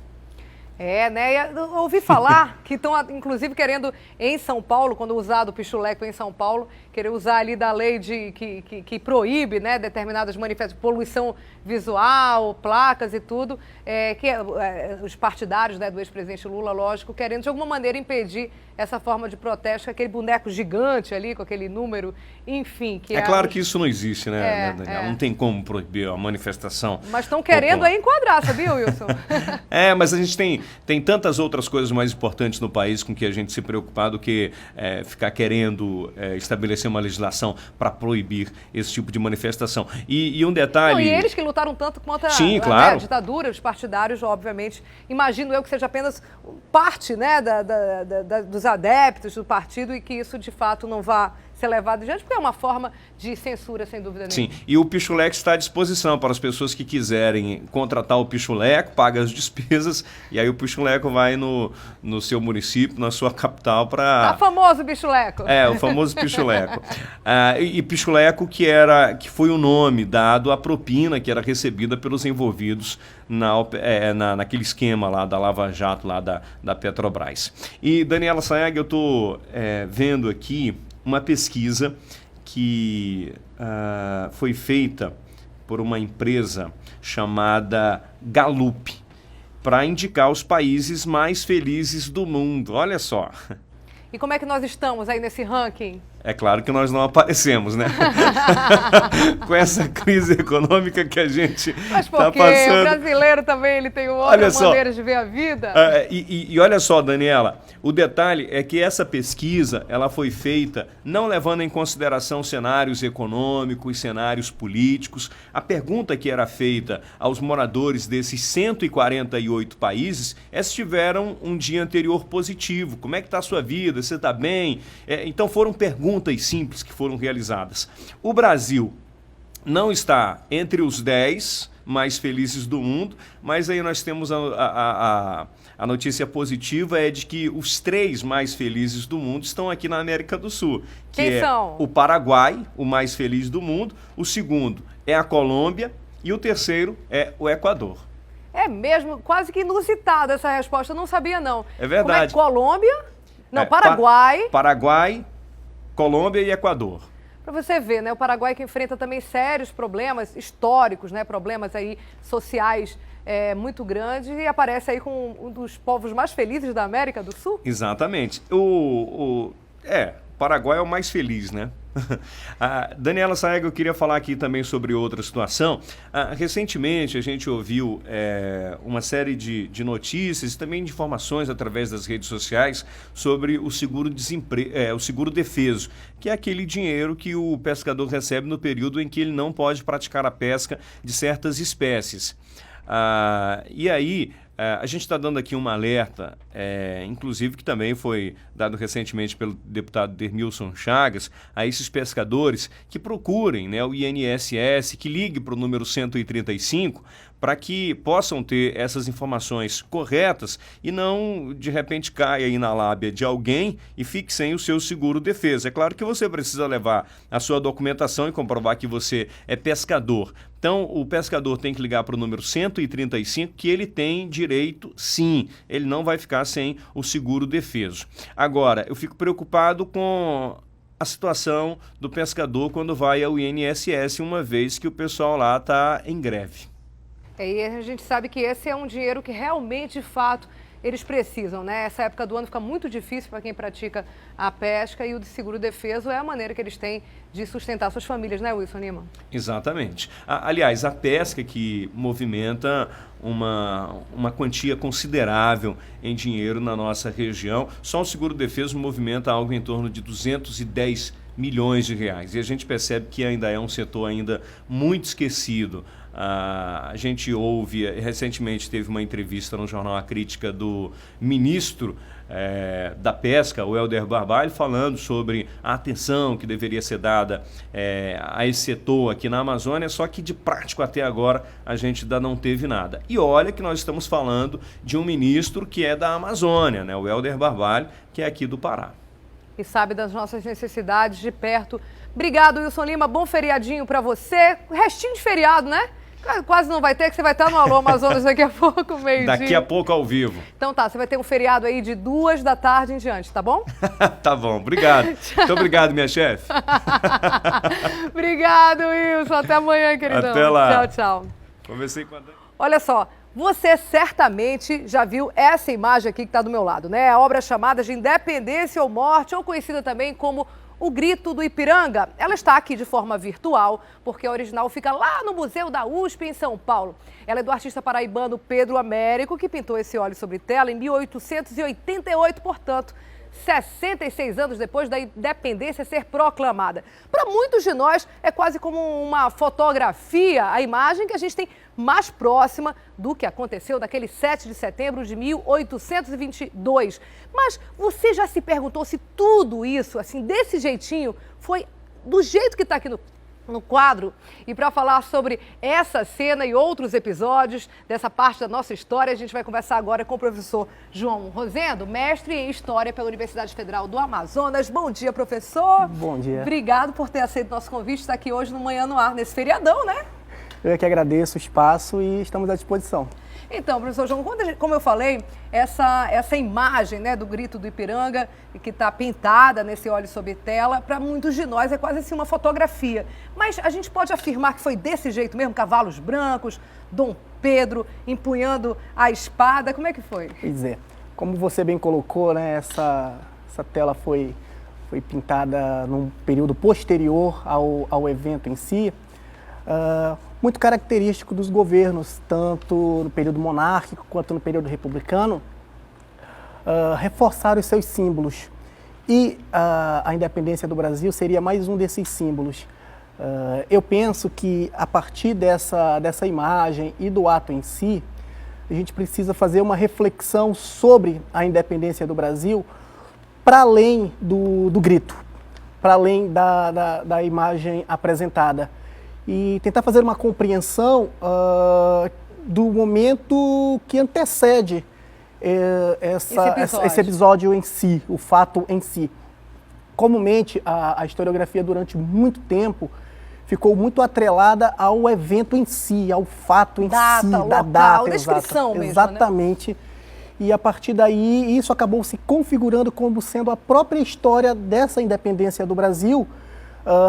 Né? Eu ouvi falar que estão, inclusive, querendo em São Paulo, quando usado o pichuleco em São Paulo, querer usar ali da lei que proíbe, né, determinadas manifestações, poluição visual, placas e tudo, os partidários, né, do ex-presidente Lula, lógico, querendo de alguma maneira impedir essa forma de protesto, aquele boneco gigante ali, com aquele número, enfim. É claro que isso não existe, né, Daniel? Não tem como proibir a manifestação. Mas estão querendo aí enquadrar, sabia, Wilson? Mas a gente tem tantas outras coisas mais importantes no país com que a gente se preocupar do que ficar querendo estabelecer uma legislação para proibir esse tipo de manifestação. E um detalhe... Não, e eles que lutaram tanto contra claro, a ditadura, os partidários, obviamente, imagino eu que seja apenas parte, né, dos adeptos do partido, e que isso, de fato, não vá ser levado adiante, porque é uma forma de censura, sem dúvida nenhuma. Sim, e o Pichuleco está à disposição para as pessoas que quiserem contratar o Pichuleco, paga as despesas, e aí o Pichuleco vai no seu município, na sua capital, para... Tá famoso Pichuleco. O famoso Pichuleco. E Pichuleco que foi o nome dado à propina que era recebida pelos envolvidos naquele esquema lá da Lava Jato, lá da Petrobras. E, Daniela Sayag, eu estou vendo aqui uma pesquisa que foi feita por uma empresa chamada Gallup para indicar os países mais felizes do mundo. Olha só. E como é que nós estamos aí nesse ranking? É claro que nós não aparecemos, né? Com essa crise econômica que a gente está passando. Mas o brasileiro também ele tem outras maneiras de ver a vida. E olha só, Daniela, o detalhe é que essa pesquisa ela foi feita não levando em consideração cenários econômicos, cenários políticos. A pergunta que era feita aos moradores desses 148 países é se tiveram um dia anterior positivo. Como é que está a sua vida? Você está bem? Então foram perguntas simples que foram realizadas. O Brasil não está entre os 10 mais felizes do mundo, mas aí nós temos a notícia positiva é de que os 3 mais felizes do mundo estão aqui na América do Sul. Quem são? O Paraguai, o mais feliz do mundo, o segundo é a Colômbia e o terceiro é o Equador. É mesmo, quase que inusitada essa resposta, eu não sabia não. É verdade. Como é Colômbia? Não, Paraguai. Paraguai, Colômbia e Equador. Para você ver, né, o Paraguai que enfrenta também sérios problemas históricos, né, problemas aí sociais muito grandes, e aparece aí com um dos povos mais felizes da América do Sul. Exatamente. O Paraguai é o mais feliz, né? Daniela Saega, eu queria falar aqui também sobre outra situação. Recentemente a gente ouviu uma série de notícias e também de informações através das redes sociais sobre o o seguro-defeso, que é aquele dinheiro que o pescador recebe no período em que ele não pode praticar a pesca de certas espécies. E aí, a gente está dando aqui um alerta, inclusive que também foi dado recentemente pelo deputado Dermilson Chagas, a esses pescadores que procurem, né, o INSS, que ligue para o número 135, para que possam ter essas informações corretas e não, de repente, caia aí na lábia de alguém e fique sem o seu seguro-defesa. É claro que você precisa levar a sua documentação e comprovar que você é pescador. Então, o pescador tem que ligar para o número 135, que ele tem direito, sim. Ele não vai ficar sem o seguro-defeso. Agora, eu fico preocupado com a situação do pescador quando vai ao INSS, uma vez que o pessoal lá está em greve. E a gente sabe que esse é um dinheiro que realmente, de fato, eles precisam, né? Essa época do ano fica muito difícil para quem pratica a pesca, e o de seguro-defeso é a maneira que eles têm de sustentar suas famílias, né, Wilson Lima? Exatamente. Aliás, a pesca que movimenta uma quantia considerável em dinheiro na nossa região, só o seguro-defeso movimenta algo em torno de 210 milhões de reais. E a gente percebe que ainda é um setor ainda muito esquecido. A gente ouve, recentemente teve uma entrevista no jornal A Crítica do ministro da Pesca, o Helder Barbalho, falando sobre a atenção que deveria ser dada a esse setor aqui na Amazônia, só que de prático até agora a gente ainda não teve nada. E olha que nós estamos falando de um ministro que é da Amazônia, né, o Helder Barbalho, que é aqui do Pará. E sabe das nossas necessidades de perto. Obrigado, Wilson Lima. Bom feriadinho para você. Restinho de feriado, né? Quase não vai ter, que você vai estar no Alô Amazonas daqui a pouco, meio-dia. Daqui a pouco ao vivo. Então tá, você vai ter um feriado aí de 2 da tarde em diante, tá bom? Tá bom, obrigado. Muito obrigado, minha chefe. Obrigado, Wilson. Até amanhã, queridão. Até lá. Tchau, tchau. Conversei com a... Olha só, você certamente já viu essa imagem aqui que está do meu lado, né? A obra chamada de Independência ou Morte, ou conhecida também como O Grito do Ipiranga. Ela está aqui de forma virtual, porque a original fica lá no Museu da USP, em São Paulo. Ela é do artista paraibano Pedro Américo, que pintou esse óleo sobre tela em 1888, portanto, 66 anos depois da independência ser proclamada. Para muitos de nós, é quase como uma fotografia, a imagem que a gente tem mais próxima do que aconteceu naquele 7 de setembro de 1822. Mas você já se perguntou se tudo isso, assim, desse jeitinho, foi do jeito que está aqui no quadro? E para falar sobre essa cena e outros episódios dessa parte da nossa história, a gente vai conversar agora com o professor João Rosendo, mestre em História pela Universidade Federal do Amazonas. Bom dia, professor. Bom dia. Obrigado por ter aceito o nosso convite, estar aqui hoje no Manhã no Ar, nesse feriadão, né? Eu é que agradeço o espaço e estamos à disposição. Então, professor João, como eu falei, essa imagem, né, do Grito do Ipiranga, que está pintada nesse óleo sobre tela, para muitos de nós é quase assim uma fotografia. Mas a gente pode afirmar que foi desse jeito mesmo, cavalos brancos, Dom Pedro empunhando a espada, como é que foi? Pois é, como você bem colocou, né, essa tela foi pintada num período posterior ao evento em si, muito característico dos governos, tanto no período monárquico quanto no período republicano, reforçar os seus símbolos. E a independência do Brasil seria mais um desses símbolos. Eu penso que, a partir dessa imagem e do ato em si, a gente precisa fazer uma reflexão sobre a independência do Brasil para além do grito, para além da imagem apresentada. E tentar fazer uma compreensão do momento que antecede esse episódio em si, o fato em si. Comumente, a historiografia durante muito tempo ficou muito atrelada ao evento em si, ao fato em si, da data, descrição mesmo, exatamente. Né? E a partir daí, isso acabou se configurando como sendo a própria história dessa independência do Brasil,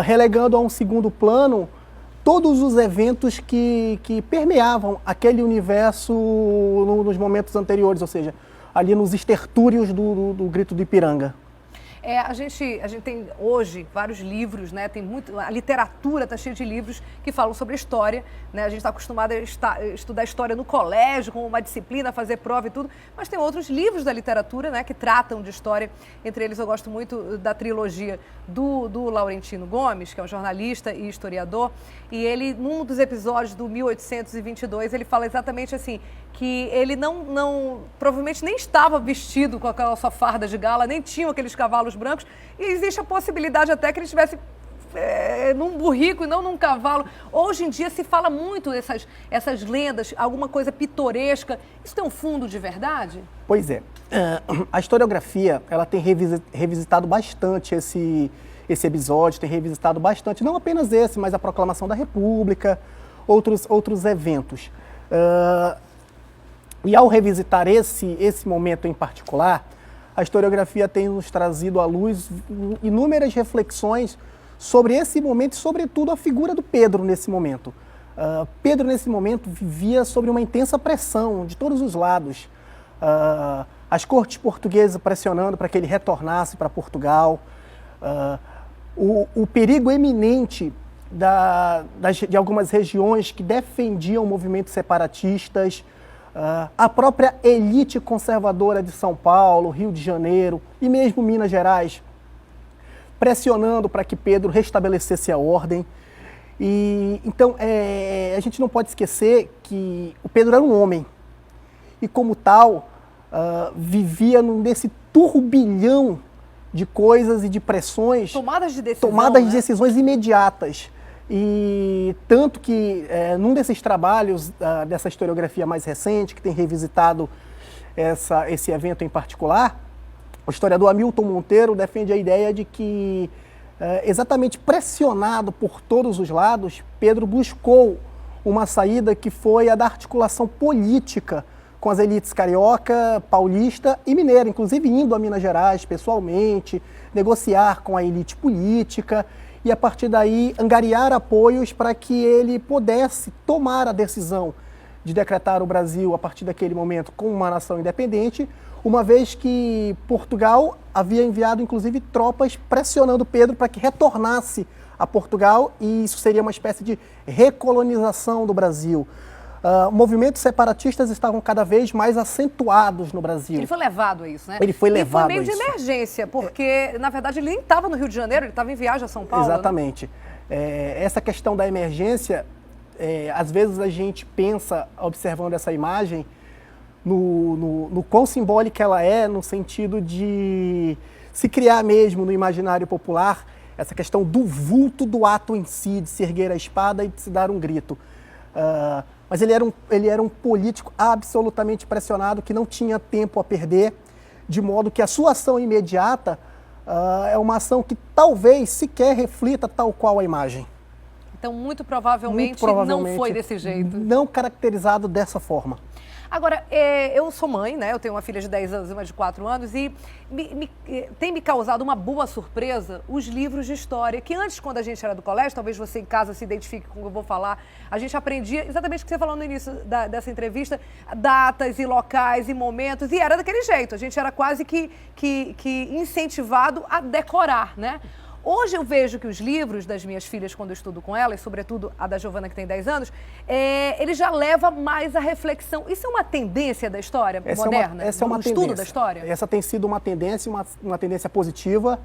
relegando a um segundo plano todos os eventos que permeavam aquele universo nos momentos anteriores, ou seja, ali nos estertúrios do Grito do Ipiranga. A gente tem hoje vários livros, né? Tem muito, a literatura está cheia de livros que falam sobre história, né? A gente está acostumado a estudar história no colégio, como uma disciplina, fazer prova e tudo, mas tem outros livros da literatura, né, que tratam de história. Entre eles eu gosto muito da trilogia do Laurentino Gomes, que é um jornalista e historiador, e ele, num dos episódios do 1822, ele fala exatamente assim, que ele provavelmente nem estava vestido com aquela sua farda de gala, nem tinha aqueles cavalos brancos, e existe a possibilidade até que ele estivesse num burrico e não num cavalo. Hoje em dia se fala muito essas lendas, alguma coisa pitoresca. Isso tem um fundo de verdade? Pois é. A historiografia, ela tem revisitado bastante esse episódio, tem revisitado bastante, não apenas esse, mas a Proclamação da República, outros eventos. E ao revisitar esse momento em particular, a historiografia tem nos trazido à luz inúmeras reflexões sobre esse momento e, sobretudo, a figura do Pedro nesse momento. Pedro, nesse momento, vivia sob uma intensa pressão de todos os lados. As cortes portuguesas pressionando para que ele retornasse para Portugal. O perigo eminente de algumas regiões que defendiam movimentos separatistas. A própria elite conservadora de São Paulo, Rio de Janeiro e mesmo Minas Gerais, pressionando para que Pedro restabelecesse a ordem. Então, a gente não pode esquecer que o Pedro era um homem e, como tal, vivia nesse turbilhão de coisas e de pressões. Tomadas de decisões imediatas. E tanto que, num desses trabalhos dessa historiografia mais recente, que tem revisitado esse evento em particular, o historiador Hamilton Monteiro defende a ideia de que, exatamente pressionado por todos os lados, Pedro buscou uma saída que foi a da articulação política com as elites carioca, paulista e mineira, inclusive indo a Minas Gerais pessoalmente, negociar com a elite política e, a partir daí, angariar apoios para que ele pudesse tomar a decisão de decretar o Brasil, a partir daquele momento, como uma nação independente, uma vez que Portugal havia enviado, inclusive, tropas pressionando Pedro para que retornasse a Portugal, e isso seria uma espécie de recolonização do Brasil. Movimentos separatistas estavam cada vez mais acentuados no Brasil. Ele foi levado a isso, né? Ele foi levado a isso. E foi meio de emergência, porque, na verdade, ele nem estava no Rio de Janeiro, ele estava em viagem a São Paulo. Exatamente. Né? Essa questão da emergência, às vezes a gente pensa, observando essa imagem, no quão simbólica ela é, no sentido de se criar mesmo no imaginário popular essa questão do vulto do ato em si, de se erguer a espada e de se dar um grito. Mas ele era um político absolutamente pressionado, que não tinha tempo a perder, de modo que a sua ação imediata é uma ação que talvez sequer reflita tal qual a imagem. Então, muito provavelmente não foi desse jeito. Não caracterizado dessa forma. Agora, eu sou mãe, né? Eu tenho uma filha de 10 anos e uma de 4 anos e tem me causado uma boa surpresa os livros de história, que antes, quando a gente era do colégio, talvez você em casa se identifique com o que eu vou falar, a gente aprendia exatamente o que você falou no início dessa entrevista, datas e locais e momentos, e era daquele jeito, a gente era quase que incentivado a decorar, né? Hoje eu vejo que os livros das minhas filhas, quando eu estudo com elas, sobretudo a da Giovana, que tem 10 anos, ele já leva mais a reflexão. Isso é uma tendência da história moderna? Essa é uma estudo tendência. Da história? Essa tem sido uma tendência, uma tendência positiva.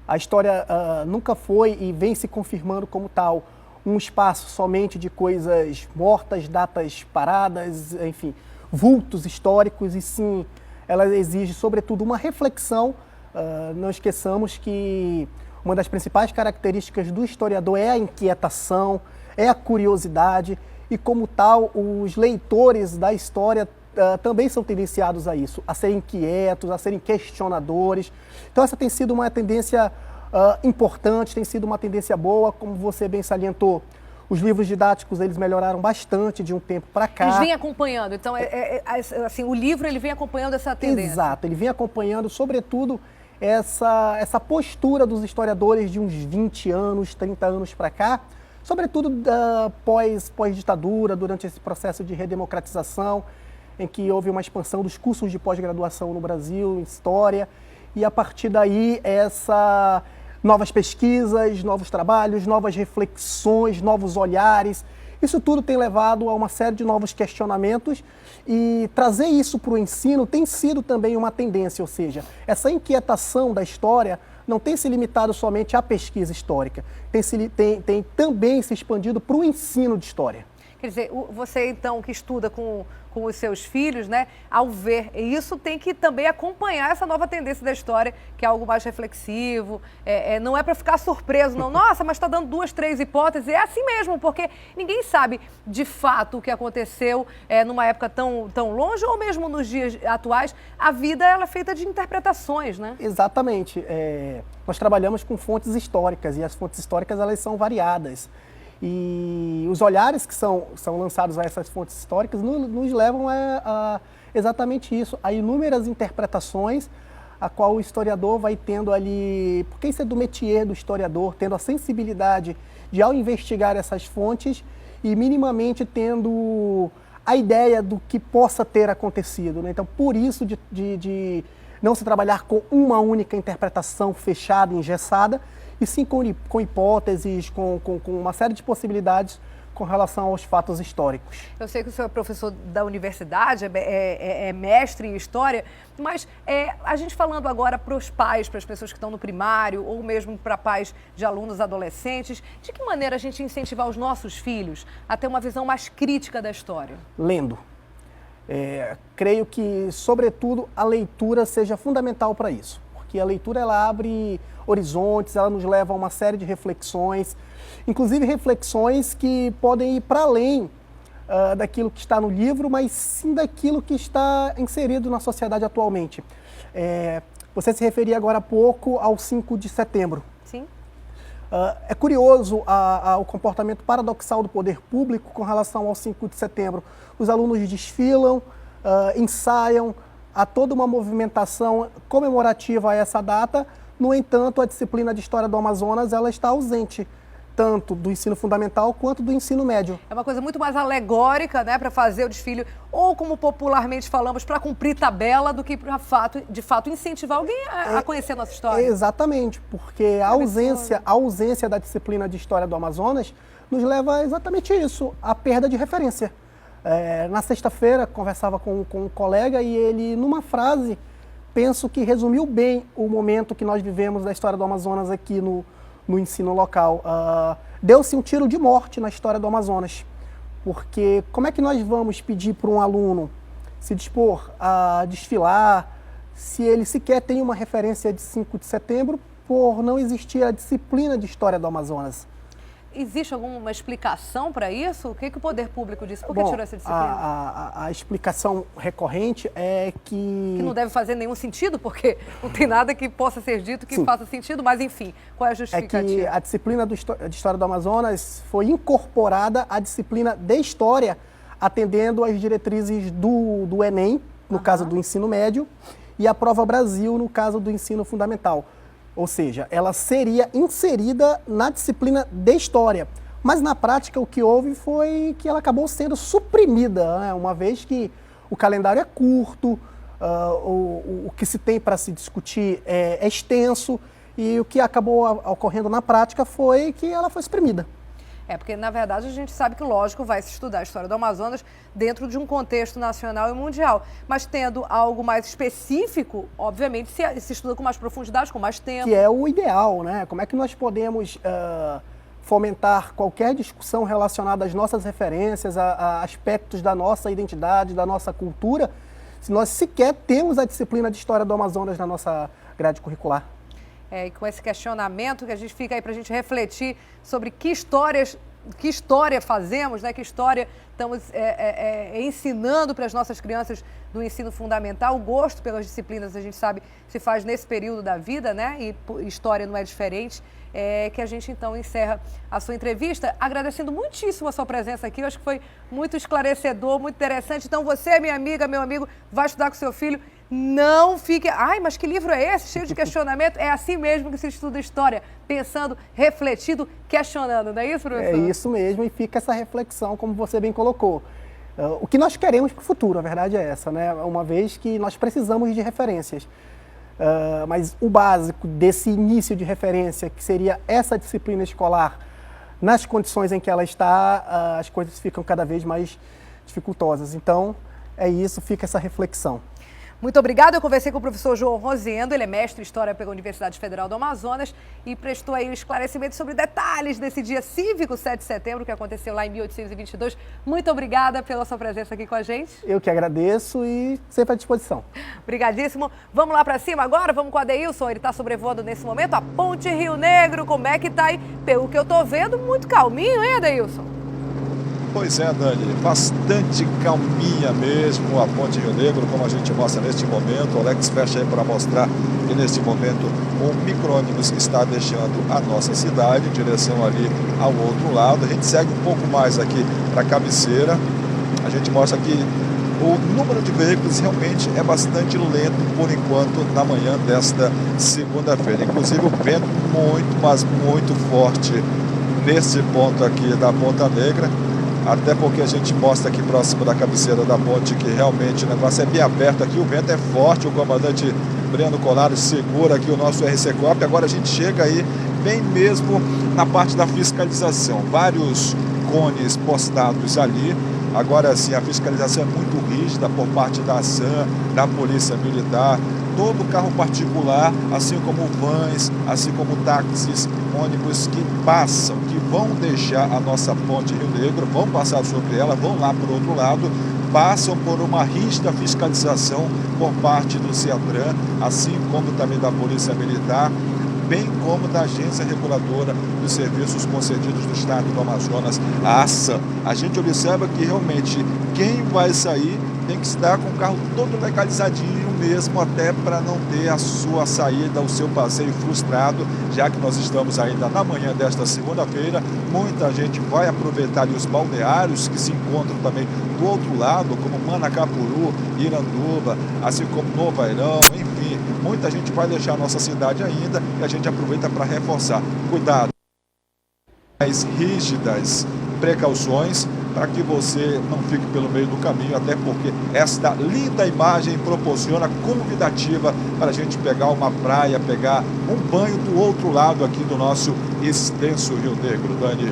A história nunca foi e vem se confirmando como tal um espaço somente de coisas mortas, datas paradas, enfim, vultos históricos, e sim, ela exige, sobretudo, uma reflexão. Não esqueçamos que uma das principais características do historiador é a inquietação, é a curiosidade, e como tal, os leitores da história também são tendenciados a isso, a serem inquietos, a serem questionadores. Então essa tem sido uma tendência importante, tem sido uma tendência boa, como você bem salientou. Os livros didáticos, eles melhoraram bastante de um tempo para cá. Eles vêm acompanhando, então, assim, o livro ele vem acompanhando essa tendência. Exato, ele vem acompanhando, sobretudo, essa postura dos historiadores de uns 20 anos, 30 anos para cá, sobretudo pós-ditadura, durante esse processo de redemocratização, em que houve uma expansão dos cursos de pós-graduação no Brasil, em História, e a partir daí novas pesquisas, novos trabalhos, novas reflexões, novos olhares. Isso tudo tem levado a uma série de novos questionamentos e trazer isso para o ensino tem sido também uma tendência, ou seja, essa inquietação da história não tem se limitado somente à pesquisa histórica, tem também se expandido para o ensino de história. Quer dizer, você então que estuda com os seus filhos, né, ao ver isso tem que também acompanhar essa nova tendência da história, que é algo mais reflexivo, não é para ficar surpreso, não, nossa, mas está dando 2, 3 hipóteses, é assim mesmo, porque ninguém sabe de fato o que aconteceu numa época tão longe, ou mesmo nos dias atuais, a vida ela é feita de interpretações, né? Exatamente, nós trabalhamos com fontes históricas e as fontes históricas elas são variadas. E os olhares que são lançados a essas fontes históricas nos levam a exatamente isso, a inúmeras interpretações a qual o historiador vai tendo ali, porque isso é do métier do historiador, tendo a sensibilidade de, ao investigar essas fontes e minimamente tendo a ideia do que possa ter acontecido, né? Então, por isso de não se trabalhar com uma única interpretação fechada, engessada, e sim com hipóteses, com uma série de possibilidades com relação aos fatos históricos. Eu sei que o senhor é professor da universidade, é mestre em História, mas a gente falando agora para os pais, para as pessoas que estão no primário, ou mesmo para pais de alunos adolescentes, de que maneira a gente incentivar os nossos filhos a ter uma visão mais crítica da história? Lendo. Creio que, sobretudo, a leitura seja fundamental para isso, porque a leitura ela abre horizontes, ela nos leva a uma série de reflexões, inclusive reflexões que podem ir para além daquilo que está no livro, mas sim daquilo que está inserido na sociedade atualmente. Você se referia agora há pouco ao 5 de setembro. Sim. É curioso o comportamento paradoxal do poder público com relação ao 5 de setembro. Os alunos desfilam, ensaiam, há toda uma movimentação comemorativa a essa data. No entanto, a disciplina de História do Amazonas ela está ausente, tanto do ensino fundamental quanto do ensino médio. É uma coisa muito mais alegórica, né, para fazer o desfile, ou como popularmente falamos, para cumprir tabela, do que para de fato incentivar alguém a conhecer a nossa história. Exatamente, porque a ausência da disciplina de História do Amazonas nos leva a exatamente isso, a perda de referência. Na sexta-feira, conversava com um colega e ele, numa frase, penso que resumiu bem o momento que nós vivemos da História do Amazonas aqui no ensino local. Deu-se um tiro de morte na História do Amazonas, porque como é que nós vamos pedir para um aluno se dispor a desfilar se ele sequer tem uma referência de 5 de setembro por não existir a disciplina de História do Amazonas? Existe alguma explicação para isso? O que o poder público disse? Por que tirou essa disciplina? A explicação recorrente é que... Que não deve fazer nenhum sentido, porque não tem nada que possa ser dito que faça sentido, mas enfim, qual é a justificativa? É que a disciplina de História do Amazonas foi incorporada à disciplina de História, atendendo às diretrizes do Enem, no caso do ensino médio, e a Prova Brasil, no caso do ensino fundamental. Ou seja, ela seria inserida na disciplina de História. Mas, na prática, o que houve foi que ela acabou sendo suprimida, né? Uma vez que o calendário é curto, o que se tem para se discutir é extenso, e o que acabou ocorrendo na prática foi que ela foi suprimida. Porque, na verdade, a gente sabe que, lógico, vai se estudar a história do Amazonas dentro de um contexto nacional e mundial. Mas tendo algo mais específico, obviamente, se estuda com mais profundidade, com mais tempo. Que é o ideal, né? Como é que nós podemos fomentar qualquer discussão relacionada às nossas referências, a aspectos da nossa identidade, da nossa cultura, se nós sequer temos a disciplina de História do Amazonas na nossa grade curricular? E com esse questionamento que a gente fica aí para a gente refletir sobre que história fazemos, né? Que história estamos ensinando para as nossas crianças do ensino fundamental. O gosto pelas disciplinas, a gente sabe, se faz nesse período da vida, né? E história não é diferente. Que a gente, então, encerra a sua entrevista, agradecendo muitíssimo a sua presença aqui. Eu acho que foi muito esclarecedor, muito interessante. Então, você, minha amiga, meu amigo, vai estudar com seu filho, Não fique... Ai, mas que livro é esse? Cheio de questionamento. É assim mesmo que se estuda história. Pensando, refletindo, questionando. Não é isso, professor? É isso mesmo, e fica essa reflexão, como você bem colocou. O que nós queremos para o futuro, a verdade é essa, né? Uma vez que nós precisamos de referências. Mas o básico desse início de referência, que seria essa disciplina escolar, nas condições em que ela está, as coisas ficam cada vez mais dificultosas. Então, é isso, fica essa reflexão. Muito obrigada. Eu conversei com o professor João Rosendo, ele é mestre em História pela Universidade Federal do Amazonas e prestou aí um esclarecimento sobre detalhes desse dia cívico, 7 de setembro, que aconteceu lá em 1822. Muito obrigada pela sua presença aqui com a gente. Eu que agradeço e sempre à disposição. Obrigadíssimo. Vamos lá para cima agora? Vamos com o Adeilson, ele está sobrevoando nesse momento a Ponte Rio Negro. Como é que tá aí? Pelo que eu tô vendo, muito calminho, hein, Adeilson? Pois é, Dani, bastante calminha mesmo a Ponte Rio Negro, como a gente mostra neste momento. O Alex fecha aí para mostrar que neste momento um micro-ônibus está deixando a nossa cidade em direção ali ao outro lado. A gente segue um pouco mais aqui para a cabeceira. A gente mostra que o número de veículos realmente é bastante lento por enquanto na manhã desta segunda-feira. Inclusive o vento muito, mas muito forte nesse ponto aqui da Ponta Negra. Até porque a gente mostra aqui próximo da cabeceira da ponte que realmente o negócio é bem aberto aqui, o vento é forte, o comandante Breno Colaro segura aqui o nosso RC Cop. Agora a gente chega aí bem mesmo na parte da fiscalização, vários cones postados ali. Agora sim, a fiscalização é muito rígida por parte da ASAM, da Polícia Militar, todo carro particular, assim como vans, assim como táxis, ônibus que passam, que vão deixar a nossa Ponte Rio Negro, vão passar sobre ela, vão lá para o outro lado, passam por uma rígida fiscalização por parte do CEATRAN, assim como também da Polícia Militar, bem como da Agência Reguladora dos Serviços Concedidos do Estado do Amazonas, a ASAM. A gente observa que realmente quem vai sair tem que estar com o carro todo legalizadinho mesmo, até para não ter a sua saída, o seu passeio frustrado, já que nós estamos ainda na manhã desta segunda-feira. Muita gente vai aproveitar os balneários que se encontram também do outro lado, como Manacapuru, Iranduba, assim como Novairão, enfim, muita gente vai deixar a nossa cidade ainda e a gente aproveita para reforçar. Cuidado, mais rígidas precauções para que você não fique pelo meio do caminho, até porque esta linda imagem proporciona convidativa para a gente pegar uma praia, pegar um banho do outro lado aqui do nosso extenso Rio Negro, Dani.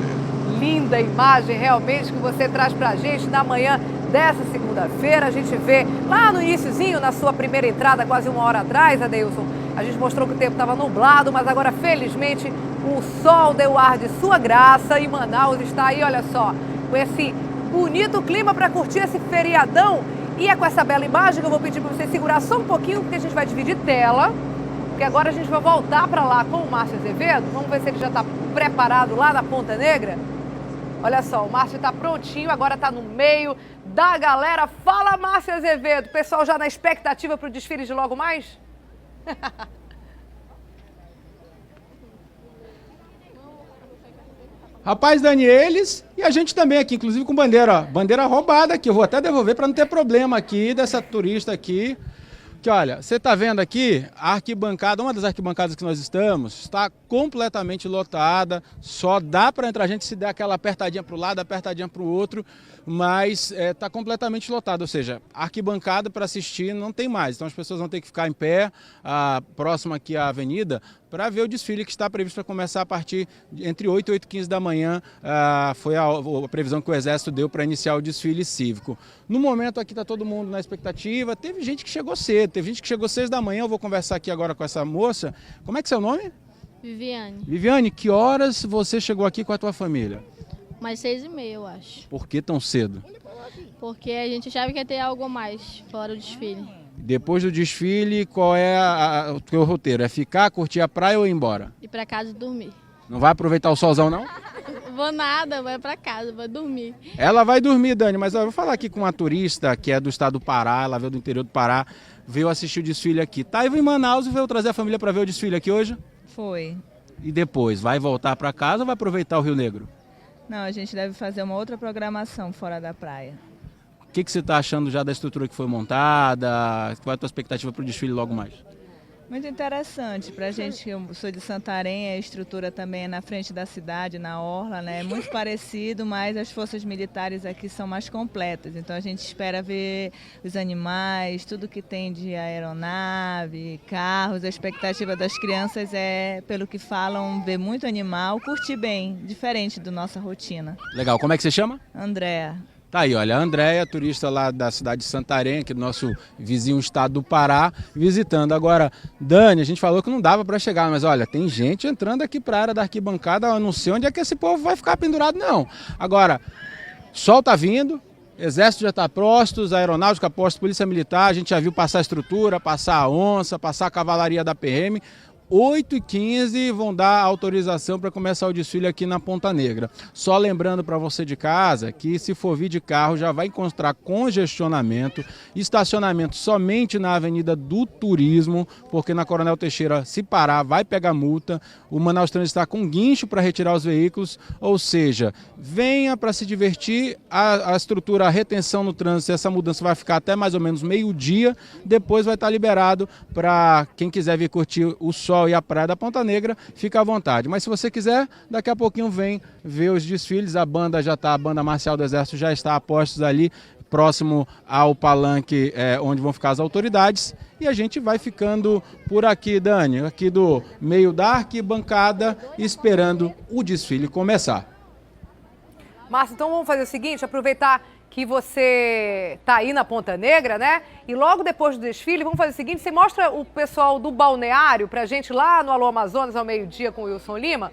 Linda imagem realmente que você traz para a gente na manhã dessa segunda-feira. A gente vê lá no iniciozinho, na sua primeira entrada, quase uma hora atrás, Adeilson, a gente mostrou que o tempo estava nublado, mas agora felizmente o sol deu ar de sua graça e Manaus está aí, olha só, com esse bonito clima para curtir esse feriadão. E é com essa bela imagem que eu vou pedir para você segurar só um pouquinho, porque a gente vai dividir tela, porque agora a gente vai voltar para lá com o Márcio Azevedo. Vamos ver se ele já está preparado lá na Ponta Negra. Olha só, o Márcio está prontinho, agora está no meio da galera. Fala, Márcio Azevedo, o pessoal já na expectativa para o desfile de logo mais? Rapaz, Dani, eles e a gente também aqui, inclusive com bandeira, ó, bandeira roubada aqui. Eu vou até devolver para não ter problema aqui dessa turista aqui. Que olha, você está vendo aqui a arquibancada, uma das arquibancadas que nós estamos, está completamente lotada. Só dá para entrar a gente se der aquela apertadinha para o lado, apertadinha para o outro, mas está completamente lotado. Ou seja, a arquibancada para assistir não tem mais. Então as pessoas vão ter que ficar em pé, próximo aqui à avenida, para ver o desfile que está previsto para começar a partir entre 8 e 8h15 da manhã. Foi a previsão que o Exército deu para iniciar o desfile cívico. No momento aqui está todo mundo na expectativa. Teve gente que chegou cedo, teve gente que chegou 6 da manhã. Eu vou conversar aqui agora com essa moça. Como é que é seu nome? Viviane. Viviane, que horas você chegou aqui com a tua família? Mais 6h30, eu acho. Por que tão cedo? Porque a gente achava que ia ter algo a mais fora o desfile. Depois do desfile, qual é o teu roteiro? É ficar, curtir a praia ou ir embora? Ir pra casa dormir. Não vai aproveitar o solzão, não? Vou nada, vou pra casa, vou dormir. Ela vai dormir, Dani, mas eu vou falar aqui com uma turista que é do estado do Pará, ela veio do interior do Pará, veio assistir o desfile aqui. Tava em Manaus e veio trazer a família para ver o desfile aqui hoje? Foi. E depois, vai voltar para casa ou vai aproveitar o Rio Negro? Não, a gente deve fazer uma outra programação fora da praia. que você está achando já da estrutura que foi montada? Qual é a tua expectativa para o desfile logo mais? Muito interessante para a gente, que eu sou de Santarém, a estrutura também é na frente da cidade, na orla, né? É muito parecido, mas as forças militares aqui são mais completas. Então a gente espera ver os animais, tudo que tem de aeronave, carros. A expectativa das crianças é, pelo que falam, ver muito animal, curtir bem, diferente da nossa rotina. Legal, como é que você chama? Andréa. Tá aí, olha, a Andréia, turista lá da cidade de Santarém, aqui do nosso vizinho estado do Pará, visitando. Agora, Dani, a gente falou que não dava para chegar, mas olha, tem gente entrando aqui para a área da arquibancada, eu não sei onde é que esse povo vai ficar pendurado, não. Agora, sol tá vindo, Exército já está postos, Aeronáutica postos, Polícia Militar, a gente já viu passar a estrutura, passar a onça, passar a cavalaria da PM. 8h15 vão dar autorização para começar o desfile aqui na Ponta Negra. Só lembrando para você de casa que se for vir de carro já vai encontrar congestionamento, estacionamento somente na Avenida do Turismo, porque na Coronel Teixeira, se parar, vai pegar multa. O Manaus Trânsito está com guincho para retirar os veículos, ou seja, venha para se divertir. A estrutura, a retenção no trânsito, essa mudança vai ficar até mais ou menos meio-dia, depois vai estar liberado para quem quiser vir curtir o sol e a praia da Ponta Negra, fica à vontade. Mas se você quiser, daqui a pouquinho vem ver os desfiles, a banda Marcial do Exército já está a postos ali, próximo ao palanque onde vão ficar as autoridades, e a gente vai ficando por aqui, Dani, aqui do meio da arquibancada, esperando o desfile começar. Márcio, então vamos fazer o seguinte, aproveitar que você tá aí na Ponta Negra, né? E logo depois do desfile, vamos fazer o seguinte, você mostra o pessoal do balneário pra gente lá no Alô Amazonas ao meio-dia com o Wilson Lima,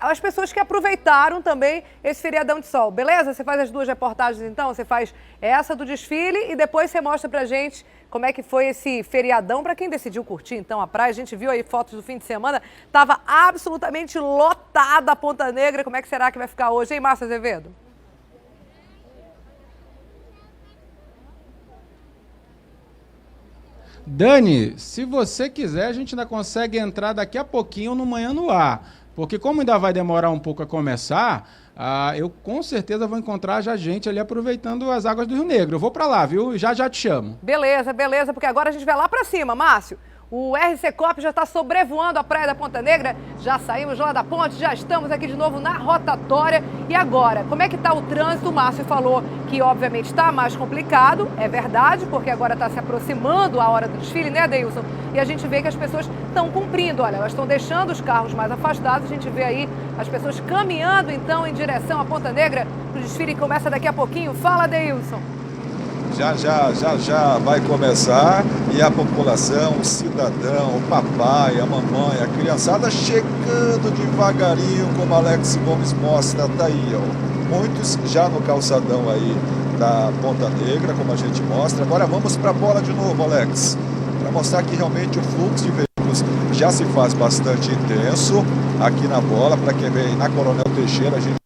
as pessoas que aproveitaram também esse feriadão de sol, beleza? Você faz as duas reportagens então, você faz essa do desfile e depois você mostra pra gente como é que foi esse feriadão para quem decidiu curtir então a praia. A gente viu aí fotos do fim de semana, tava absolutamente lotada a Ponta Negra. Como é que será que vai ficar hoje, hein, Márcio Azevedo? Dani, se você quiser, a gente ainda consegue entrar daqui a pouquinho no Manhã no Ar, porque como ainda vai demorar um pouco a começar, eu com certeza vou encontrar já gente ali aproveitando as águas do Rio Negro. Eu vou pra lá, viu? Já te chamo. Beleza, beleza, porque agora a gente vai lá pra cima, Márcio. O RC Cop já está sobrevoando a praia da Ponta Negra, já saímos lá da ponte, já estamos aqui de novo na rotatória. E agora, como é que está o trânsito? O Márcio falou que obviamente está mais complicado, é verdade, porque agora está se aproximando a hora do desfile, né, Deilson? E a gente vê que as pessoas estão cumprindo, olha, elas estão deixando os carros mais afastados, a gente vê aí as pessoas caminhando então em direção à Ponta Negra. O desfile começa daqui a pouquinho. Fala, Deilson. Já vai começar e a população, o cidadão, o papai, a mamãe, a criançada chegando devagarinho, como Alex Gomes mostra, tá aí, ó. Muitos já no calçadão aí da Ponta Negra, como a gente mostra. Agora vamos para a bola de novo, Alex, para mostrar que realmente o fluxo de veículos já se faz bastante intenso aqui na bola. Para quem vem na Coronel Teixeira, a gente,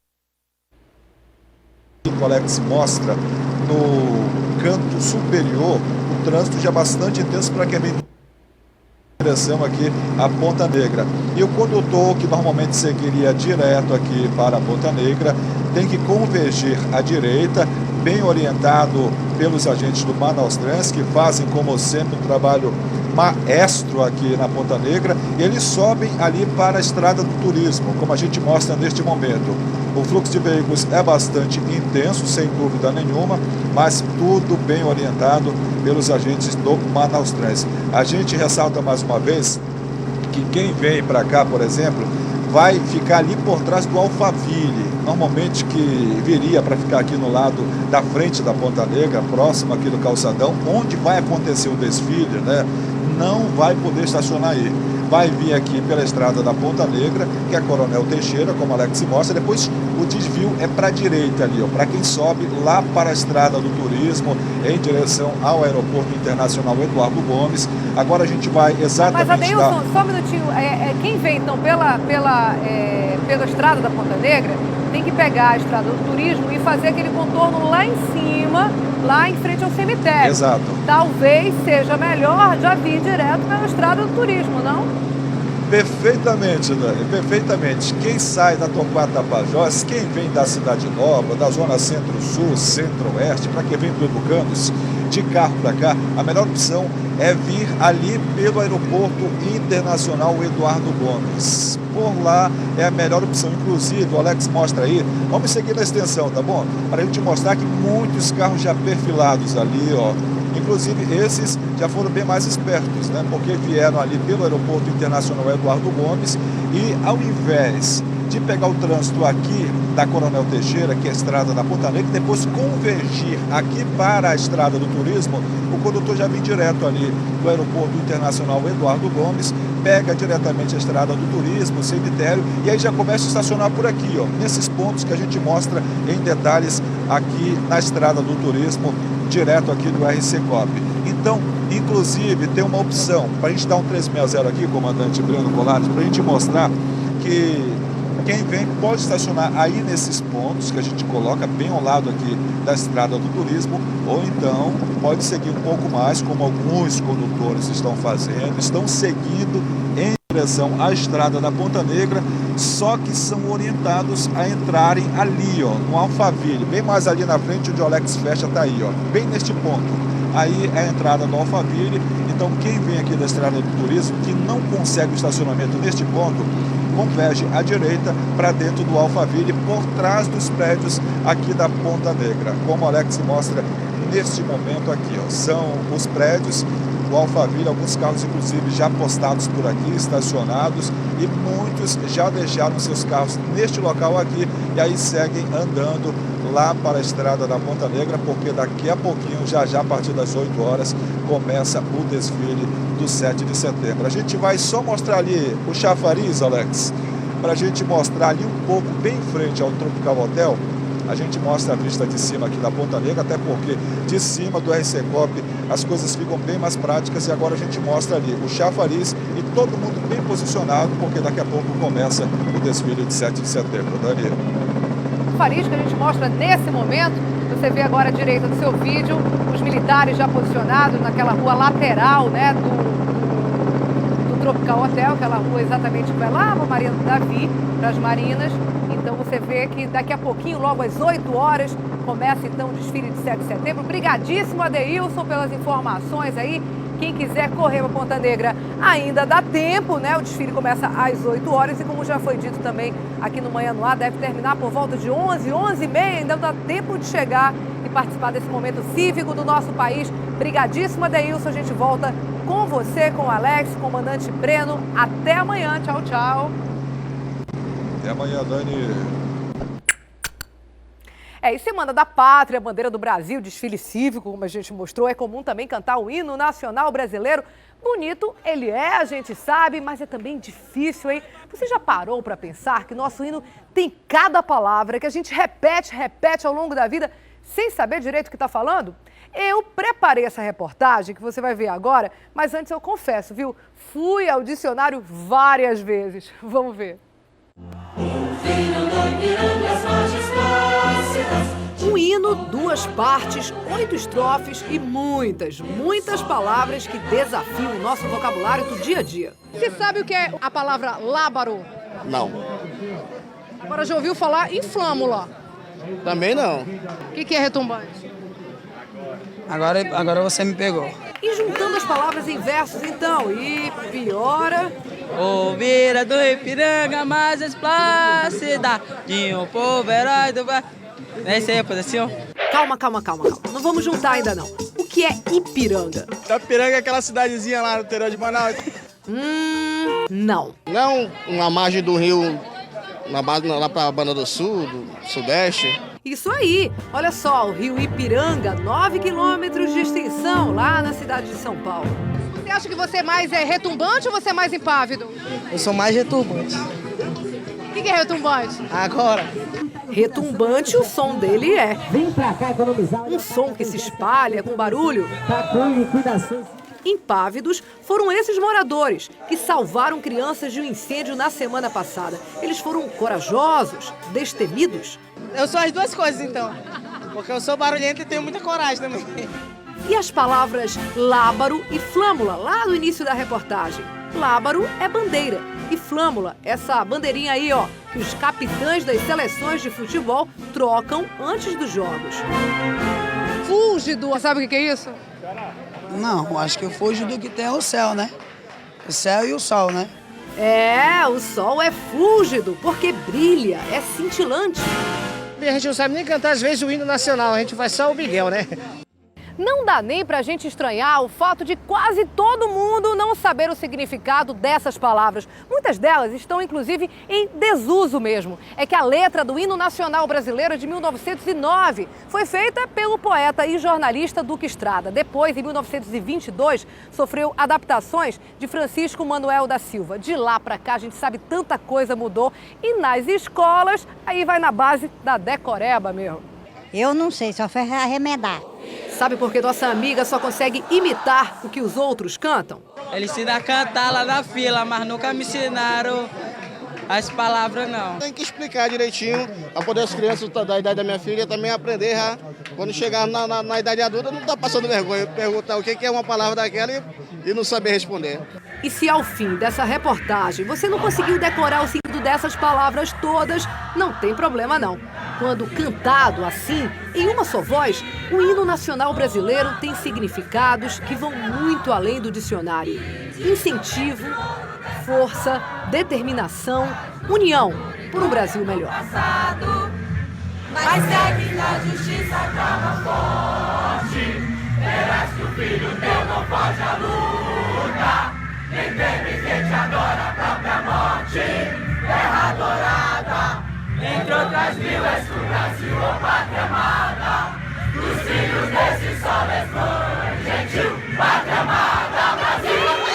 o Alex mostra no canto superior, o trânsito já é bastante intenso para quem vem em direção aqui à Ponta Negra. E o condutor, que normalmente seguiria direto aqui para a Ponta Negra, tem que convergir à direita, bem orientado pelos agentes do Manaus Trans, que fazem, como sempre, um trabalho maestro aqui na Ponta Negra. E eles sobem ali para a Estrada do Turismo, como a gente mostra neste momento. O fluxo de veículos é bastante intenso, sem dúvida nenhuma, mas tudo bem orientado pelos agentes do Manaus Trans. A gente ressalta mais uma vez que quem vem para cá, por exemplo, vai ficar ali por trás do Alphaville, normalmente que viria para ficar aqui no lado da frente da Ponta Negra, próximo aqui do calçadão, onde vai acontecer o desfile, né? Não vai poder estacionar aí. Vai vir aqui pela estrada da Ponta Negra, que é a Coronel Teixeira, como Alex mostra. Depois o desvio é para a direita ali, ó, para quem sobe lá para a Estrada do Turismo, em direção ao Aeroporto Internacional Eduardo Gomes. Agora a gente vai exatamente... Mas, Adeilson, só um minutinho, quem vem então pela estrada da Ponta Negra, tem que pegar a Estrada do Turismo e fazer aquele contorno lá em cima, lá em frente ao cemitério. Exato. Talvez seja melhor já vir direto pela Estrada do Turismo, não? Perfeitamente, Dani, perfeitamente. Quem sai da Torquato Tapajós, quem vem da Cidade Nova, da zona centro-sul, centro-oeste, para quem vem do Educandos, de carro para cá, a melhor opção é vir ali pelo Aeroporto Internacional Eduardo Gomes. Por lá é a melhor opção. Inclusive, o Alex mostra aí, vamos seguir na extensão, tá bom? Para a gente mostrar que muitos carros já perfilados ali, ó. Inclusive, esses já foram bem mais espertos, né? Porque vieram ali pelo Aeroporto Internacional Eduardo Gomes e, ao invés de pegar o trânsito aqui da Coronel Teixeira, que é a estrada da Ponta Negra, e depois convergir aqui para a estrada do turismo, o condutor já vem direto ali do Aeroporto Internacional Eduardo Gomes, pega diretamente a estrada do turismo, o cemitério, e aí já começa a estacionar por aqui, ó, nesses pontos que a gente mostra em detalhes aqui na estrada do turismo, direto aqui do RC Coop. Então, inclusive, tem uma opção para a gente dar um 360 aqui, comandante Breno Colares, para a gente mostrar que quem vem pode estacionar aí nesses pontos que a gente coloca bem ao lado aqui da estrada do turismo, ou então pode seguir um pouco mais, como alguns condutores estão fazendo, estão seguindo em direção à estrada da Ponta Negra, só que são orientados a entrarem ali, ó, no Alphaville, bem mais ali na frente onde o Alex fecha, tá aí, ó, bem neste ponto. Aí é a entrada do Alphaville. Então quem vem aqui da estrada do turismo, que não consegue o estacionamento neste ponto, converge à direita para dentro do Alphaville, por trás dos prédios aqui da Ponta Negra. Como o Alex mostra neste momento aqui, ó, são os prédios do Alphaville, alguns carros inclusive já postados por aqui, estacionados, e muitos já deixaram seus carros neste local aqui e aí seguem andando lá para a estrada da Ponta Negra, porque daqui a pouquinho, já a partir das 8 horas, começa o desfile do 7 de setembro. A gente vai só mostrar ali o chafariz, Alex, para a gente mostrar ali um pouco bem em frente ao Tropical Hotel. A gente mostra a vista de cima aqui da Ponta Negra, até porque de cima do RC Coop as coisas ficam bem mais práticas, e agora a gente mostra ali o chafariz e todo mundo bem posicionado, porque daqui a pouco começa o desfile de 7 de setembro. Dani. O chafariz que a gente mostra nesse momento, você vê agora à direita do seu vídeo, os militares já posicionados naquela rua lateral, né, do Tropical Hotel, aquela rua exatamente que vai lá para Marina do Davi, para as Marinas. Então você vê que daqui a pouquinho, logo às 8 horas, começa então o desfile de 7 de setembro. Obrigadíssimo, Adeilson, pelas informações aí. Quem quiser correr para Ponta Negra ainda dá tempo, né? O desfile começa às 8 horas e, como já foi dito também aqui no Manhã no Ar, deve terminar por volta de 11, 11h30. Ainda dá tempo de chegar e participar desse momento cívico do nosso país. Obrigadíssimo, Adeilson. A gente volta com você, com o Alex, comandante Breno. Até amanhã. Tchau, tchau. Até amanhã, Dani. E Semana da Pátria, bandeira do Brasil, desfile cívico, como a gente mostrou, é comum também cantar o hino nacional brasileiro. Bonito ele é, a gente sabe, mas é também difícil, hein? Você já parou para pensar que nosso hino tem cada palavra que a gente repete ao longo da vida, sem saber direito o que está falando? Eu preparei essa reportagem, que você vai ver agora, mas antes eu confesso, viu? Fui ao dicionário várias vezes. Vamos ver. Um hino, 2 partes, 8 estrofes e muitas palavras que desafiam o nosso vocabulário do dia a dia. Você sabe o que é a palavra lábaro? Não. Agora já ouviu falar em flâmula? Também não. O que é retumbante? Agora você me pegou. E juntando as palavras em versos, então, e piora... O beira do Ipiranga mais esplácida, de um povo herói do... É isso aí, posição. Calma. Não vamos juntar ainda não. O que é Ipiranga? Ipiranga é aquela cidadezinha lá no interior de Manaus. Não. Não, na margem do rio, lá pra Banda do Sul, do Sudeste. Isso aí. Olha só, o rio Ipiranga, 9 quilômetros de extensão, lá na cidade de São Paulo. Você acha que você é mais retumbante ou você é mais impávido? Eu sou mais retumbante. O que é retumbante? Agora. Retumbante, o som dele é. Vem pra cá economizar. Um som que se espalha com barulho. Tá com liquidações. Impávidos foram esses moradores que salvaram crianças de um incêndio na semana passada. Eles foram corajosos, destemidos. Eu sou as duas coisas, então. Porque eu sou barulhento e tenho muita coragem também. E as palavras lábaro e flâmula, lá no início da reportagem. Lábaro é bandeira e flâmula, essa bandeirinha aí, ó, que os capitães das seleções de futebol trocam antes dos jogos. Fúlgido, sabe o que é isso? Não, acho que o fúlgido que tem é o céu, né? O céu e o sol, né? É, o sol é fúlgido, porque brilha, é cintilante. A gente não sabe nem cantar, às vezes, o hino nacional, a gente faz só o Miguel, né? Não dá nem pra gente estranhar o fato de quase todo mundo não saber o significado dessas palavras. Muitas delas estão, inclusive, em desuso mesmo. É que a letra do hino nacional brasileiro de 1909 foi feita pelo poeta e jornalista Duque Estrada. Depois, em 1922, sofreu adaptações de Francisco Manuel da Silva. De lá pra cá, a gente sabe tanta coisa mudou. E nas escolas, aí vai na base da decoreba mesmo. Eu não sei, só foi arremedar. Sabe por que nossa amiga só consegue imitar o que os outros cantam? Eles ensinam a cantar lá na fila, mas nunca me ensinaram as palavras, não. Tem que explicar direitinho, para poder as crianças da idade da minha filha também aprender já. Quando chegar na idade adulta, não está passando vergonha perguntar o que é uma palavra daquela e não saber responder. E se ao fim dessa reportagem você não conseguiu decorar o sentido dessas palavras todas, não tem problema não. Quando cantado assim, em uma só voz, o hino nacional brasileiro tem significados que vão muito além do dicionário. Incentivo, força, determinação, união por um Brasil melhor. Mas segue na justiça clama forte, verás que o filho teu não foge à luta. Nem teme quem te adora a própria morte, terra adorada, entre outras mil és tu, Brasil, ó pátria amada, dos filhos desse sol és mãe, gentil, pátria amada, Brasil.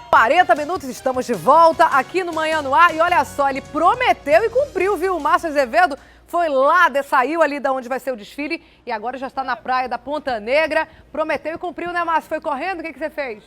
40 minutos, estamos de volta aqui no Manhã no Ar. E olha só, ele prometeu e cumpriu, viu? O Márcio Azevedo foi lá, saiu ali de onde vai ser o desfile e agora já está na praia da Ponta Negra. Prometeu e cumpriu, né, Márcio? Foi correndo? O que você fez?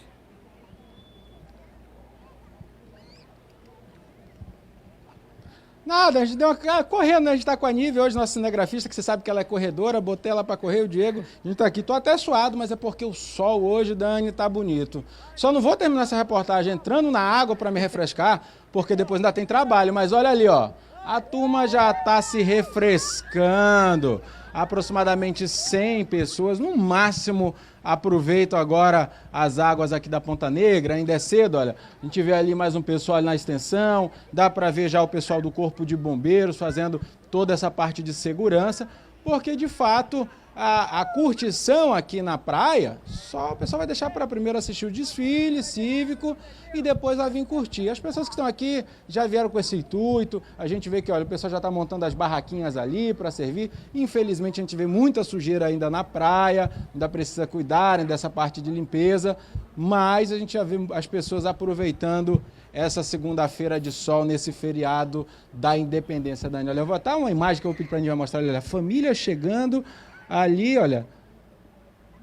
Nada, a gente deu uma correndo, né? A gente tá com a Nívia hoje, nossa cinegrafista, que você sabe que ela é corredora, botei ela para correr, o Diego. A gente tá aqui, tô até suado, mas é porque o sol hoje, Dani, tá bonito. Só não vou terminar essa reportagem entrando na água para me refrescar, porque depois ainda tem trabalho, mas olha ali, ó. A turma já tá se refrescando. Aproximadamente 100 pessoas, no máximo. Aproveito agora as águas aqui da Ponta Negra, ainda é cedo, olha, a gente vê ali mais um pessoal ali na extensão, dá para ver já o pessoal do Corpo de Bombeiros fazendo toda essa parte de segurança, porque de fato a curtição aqui na praia, só o pessoal vai deixar para primeiro assistir o desfile cívico e depois vai vir curtir. As pessoas que estão aqui já vieram com esse intuito, a gente vê que olha, o pessoal já está montando as barraquinhas ali para servir. Infelizmente a gente vê muita sujeira ainda na praia, ainda precisa cuidarem dessa parte de limpeza, mas a gente já vê as pessoas aproveitando essa segunda-feira de sol nesse feriado da Independência, Dani. Olha, eu vou botar uma imagem que eu vou pedir para a gente mostrar, olha, a família chegando ali, olha,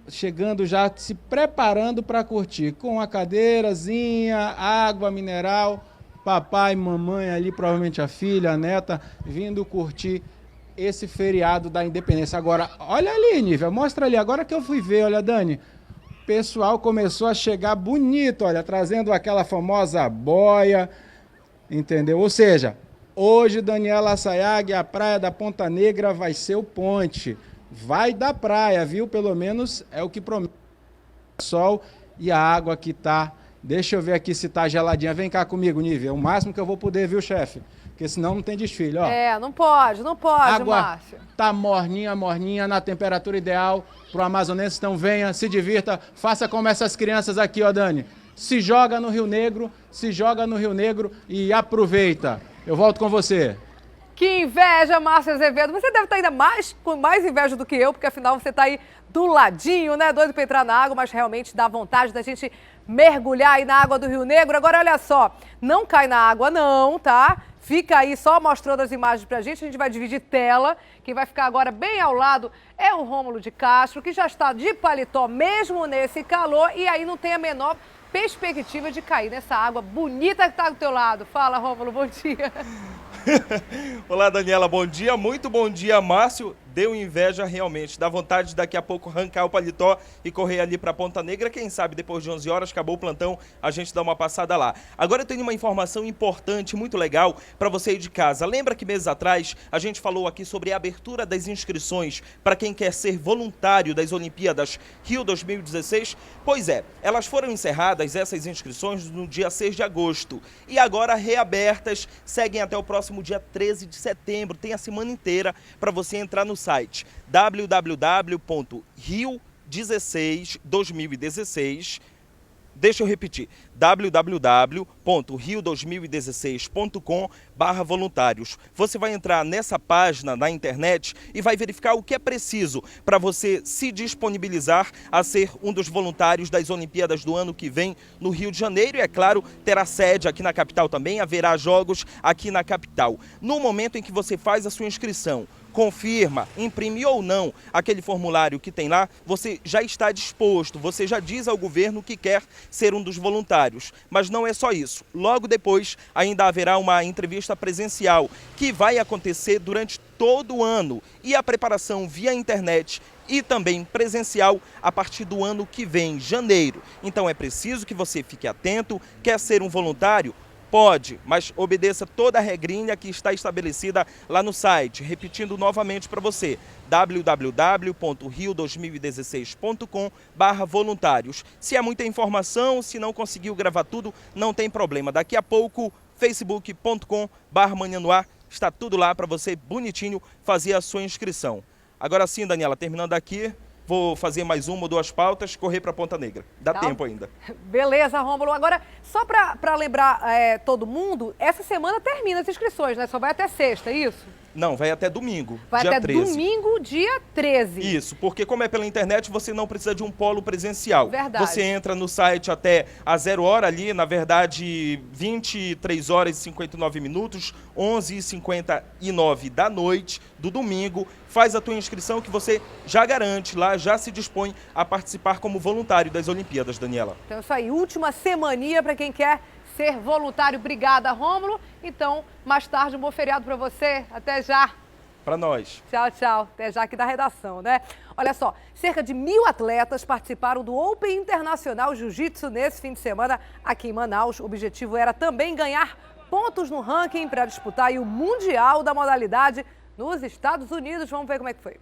chegando já, se preparando para curtir, com a cadeirazinha, água mineral, papai, mamãe ali, provavelmente a filha, a neta, vindo curtir esse feriado da Independência. Agora, olha ali, Nívia, mostra ali, agora que eu fui ver, olha, Dani, o pessoal começou a chegar bonito, olha, trazendo aquela famosa boia, entendeu? Ou seja, hoje, Daniela Sayag, a praia da Ponta Negra vai ser o ponte. Vai da praia, viu? Pelo menos é o que promete o sol e a água que tá. Deixa eu ver aqui se tá geladinha. Vem cá comigo, Nívia. É o máximo que eu vou poder, viu, chefe? Porque senão não tem desfile, ó. É, não pode, água Márcio. Tá morninha, na temperatura ideal pro amazonense. Então venha, se divirta, faça como essas crianças aqui, ó, Dani. Se joga no Rio Negro e aproveita. Eu volto com você. Que inveja, Márcio Azevedo. Você deve estar ainda com mais inveja do que eu, porque afinal você está aí do ladinho, né? Doido para entrar na água, mas realmente dá vontade da gente mergulhar aí na água do Rio Negro. Agora, olha só, não cai na água não, tá? Fica aí só mostrando as imagens pra gente, a gente vai dividir tela. Quem vai ficar agora bem ao lado é o Rômulo de Castro, que já está de paletó mesmo nesse calor e aí não tem a menor perspectiva de cair nessa água bonita que está do teu lado. Fala, Rômulo, bom dia. Olá, Daniela, bom dia. Muito bom dia, Márcio. deu inveja realmente. Dá vontade de daqui a pouco arrancar o paletó e correr ali para Ponta Negra. Quem sabe depois de 11 horas, acabou o plantão, a gente dá uma passada lá. Agora eu tenho uma informação importante, muito legal para você aí de casa. Lembra que meses atrás a gente falou aqui sobre a abertura das inscrições para quem quer ser voluntário das Olimpíadas Rio 2016? Pois é, elas foram encerradas, essas inscrições, no dia 6 de agosto. E agora reabertas, seguem até o próximo dia 13 de setembro. Tem a semana inteira para você entrar no site www.rio162016. Deixa eu repetir, www.rio2016.com/voluntários. Você vai entrar nessa página na internet e vai verificar o que é preciso para você se disponibilizar a ser um dos voluntários das Olimpíadas do ano que vem no Rio de Janeiro. E, é claro, terá sede aqui na capital também, haverá jogos aqui na capital. No momento em que você faz a sua inscrição, confirma, imprime ou não aquele formulário que tem lá, você já está disposto, você já diz ao governo que quer ser um dos voluntários. Mas não é só isso. Logo depois ainda haverá uma entrevista presencial que vai acontecer durante todo o ano e a preparação via internet e também presencial a partir do ano que vem, janeiro. Então é preciso que você fique atento. Quer ser um voluntário? Pode, mas obedeça toda a regrinha que está estabelecida lá no site. Repetindo novamente para você, www.rio2016.com/voluntários. Se é muita informação, se não conseguiu gravar tudo, não tem problema. Daqui a pouco, facebook.com/Manhã no Ar, está tudo lá para você, bonitinho, fazer a sua inscrição. Agora sim, Daniela, terminando aqui, vou fazer mais uma ou duas pautas, correr para Ponta Negra. Dá tempo ainda. Beleza, Rômulo. Agora, só para lembrar todo mundo, essa semana termina as inscrições, né? Só vai até sexta, é isso? Não, vai até domingo, vai dia até 13. Domingo, dia 13. Isso, porque como é pela internet, você não precisa de um polo presencial. Verdade. Você entra no site até a 0 hora ali, na verdade, 23 horas e 59 minutos, 11h59 da noite, do domingo, faz a tua inscrição que você já garante lá, já se dispõe a participar como voluntário das Olimpíadas, Daniela. Então, isso aí, última semaninha para quem quer ser voluntário. Obrigada, Rômulo. Então, mais tarde, um bom feriado para você. Até já. Para nós. Tchau, tchau. Até já aqui da redação, né? Olha só, cerca de 1.000 atletas participaram do Open Internacional Jiu-Jitsu nesse fim de semana aqui em Manaus. O objetivo era também ganhar pontos no ranking para disputar aí o Mundial da modalidade nos Estados Unidos. Vamos ver como é que foi.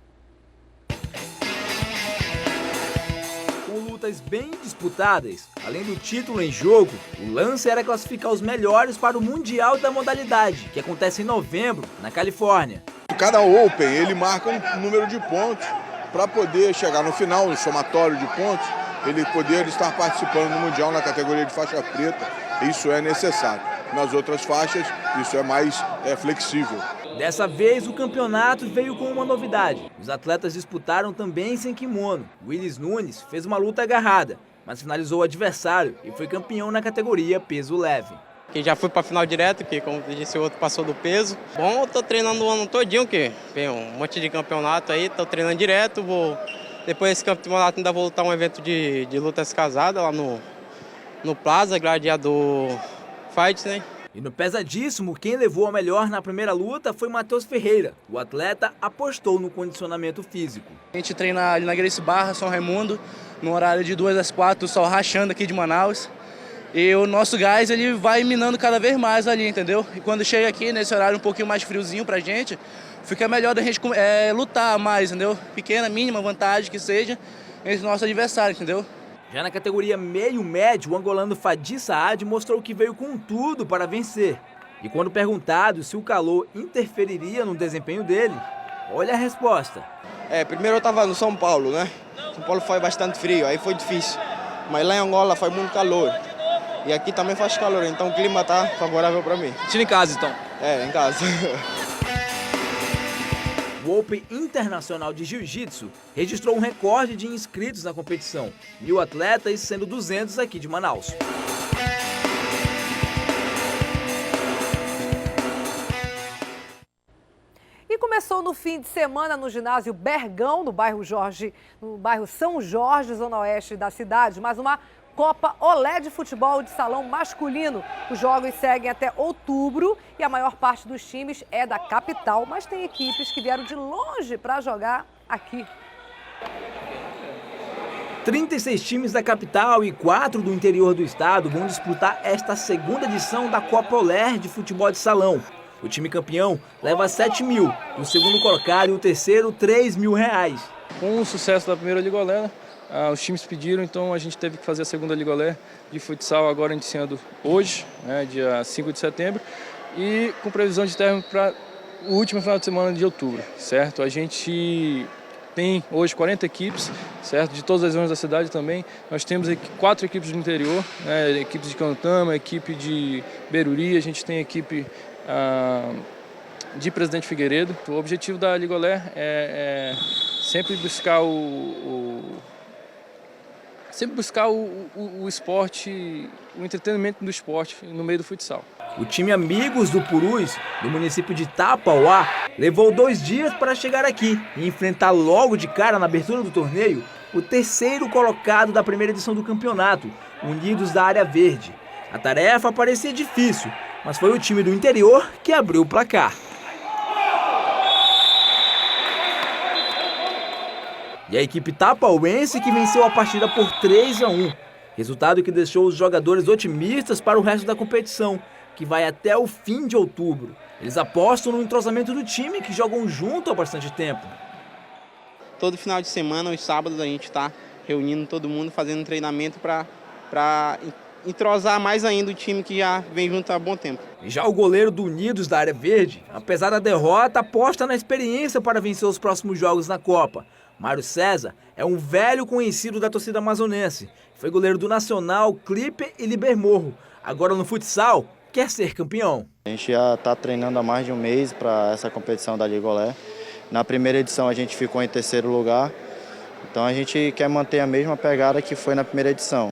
Com lutas bem disputadas, além do título em jogo, o lance era classificar os melhores para o Mundial da modalidade, que acontece em novembro, na Califórnia. Cada Open, ele marca um número de pontos para poder chegar no final, no somatório de pontos, ele poder estar participando do Mundial na categoria de faixa preta. Isso é necessário. Nas outras faixas, isso é mais flexível. Dessa vez, o campeonato veio com uma novidade. Os atletas disputaram também sem kimono. Willis Nunes fez uma luta agarrada, mas finalizou o adversário e foi campeão na categoria peso leve. Que já fui para a final direto, que como disse o outro passou do peso. Bom, eu tô treinando o ano todinho, que tem um monte de campeonato aí, tô treinando direto, depois desse campeonato ainda vou lutar um evento de lutas casadas lá no Plaza, Gladiador Fights, né? E no pesadíssimo, quem levou a melhor na primeira luta foi Matheus Ferreira. O atleta apostou no condicionamento físico. A gente treina ali na Grace Barra, São Raimundo, no horário de 2 às 4, o sol rachando aqui de Manaus. E o nosso gás, ele vai minando cada vez mais ali, entendeu? E quando chega aqui, nesse horário um pouquinho mais friozinho pra gente, fica melhor da gente lutar mais, entendeu? Pequena, mínima vantagem que seja entre o nosso adversário, entendeu? Já na categoria meio-médio, o angolano Fadi Saad mostrou que veio com tudo para vencer. E quando perguntado se o calor interferiria no desempenho dele, olha a resposta. Primeiro eu estava no São Paulo, né? São Paulo foi bastante frio, aí foi difícil. Mas lá em Angola faz muito calor. E aqui também faz calor, então o clima está favorável para mim. Tira em casa, então? Em casa. O Open Internacional de Jiu-Jitsu registrou um recorde de inscritos na competição. 1.000 atletas, sendo 200 aqui de Manaus. E começou no fim de semana no ginásio Bergão, no bairro São Jorge, zona oeste da cidade, mais uma Copa Olé de Futebol de Salão Masculino. Os jogos seguem até outubro e a maior parte dos times é da capital, mas tem equipes que vieram de longe para jogar aqui. 36 times da capital e 4 do interior do estado vão disputar esta segunda edição da Copa Olé de Futebol de Salão. O time campeão leva 7 mil, o segundo colocado e o terceiro 3 mil reais. Com o sucesso da primeira Liga Olé, os times pediram, então a gente teve que fazer a segunda Liga Olé de futsal agora iniciando hoje, dia 5 de setembro, e com previsão de término para o último final de semana de outubro, certo? A gente tem hoje 40 equipes, certo? De todas as zonas da cidade também. Nós temos 4 equipes do interior, equipes de Cantama, equipe de Beruri, a gente tem equipe de Presidente Figueiredo. O objetivo da Liga Olé é sempre buscar o esporte, o entretenimento do esporte no meio do futsal. O time Amigos do Purus, do município de Tapauá, levou 2 dias para chegar aqui e enfrentar logo de cara na abertura do torneio o terceiro colocado da primeira edição do campeonato, Unidos da Área Verde. A tarefa parecia difícil, mas foi o time do interior que abriu o placar. E a equipe tapauense que venceu a partida por 3-1. Resultado que deixou os jogadores otimistas para o resto da competição, que vai até o fim de outubro. Eles apostam no entrosamento do time, que jogam junto há bastante tempo. Todo final de semana, os sábados, a gente está reunindo todo mundo, fazendo treinamento para entrosar mais ainda o time que já vem junto há bom tempo. E já o goleiro do Unidos da Área Verde, apesar da derrota, aposta na experiência para vencer os próximos jogos na Copa. Mário César é um velho conhecido da torcida amazonense. Foi goleiro do Nacional, Clipper e Libermorro. Agora no futsal, quer ser campeão. A gente já está treinando há mais de um mês para essa competição da Liga Olé. Na primeira edição a gente ficou em terceiro lugar, então a gente quer manter a mesma pegada que foi na primeira edição.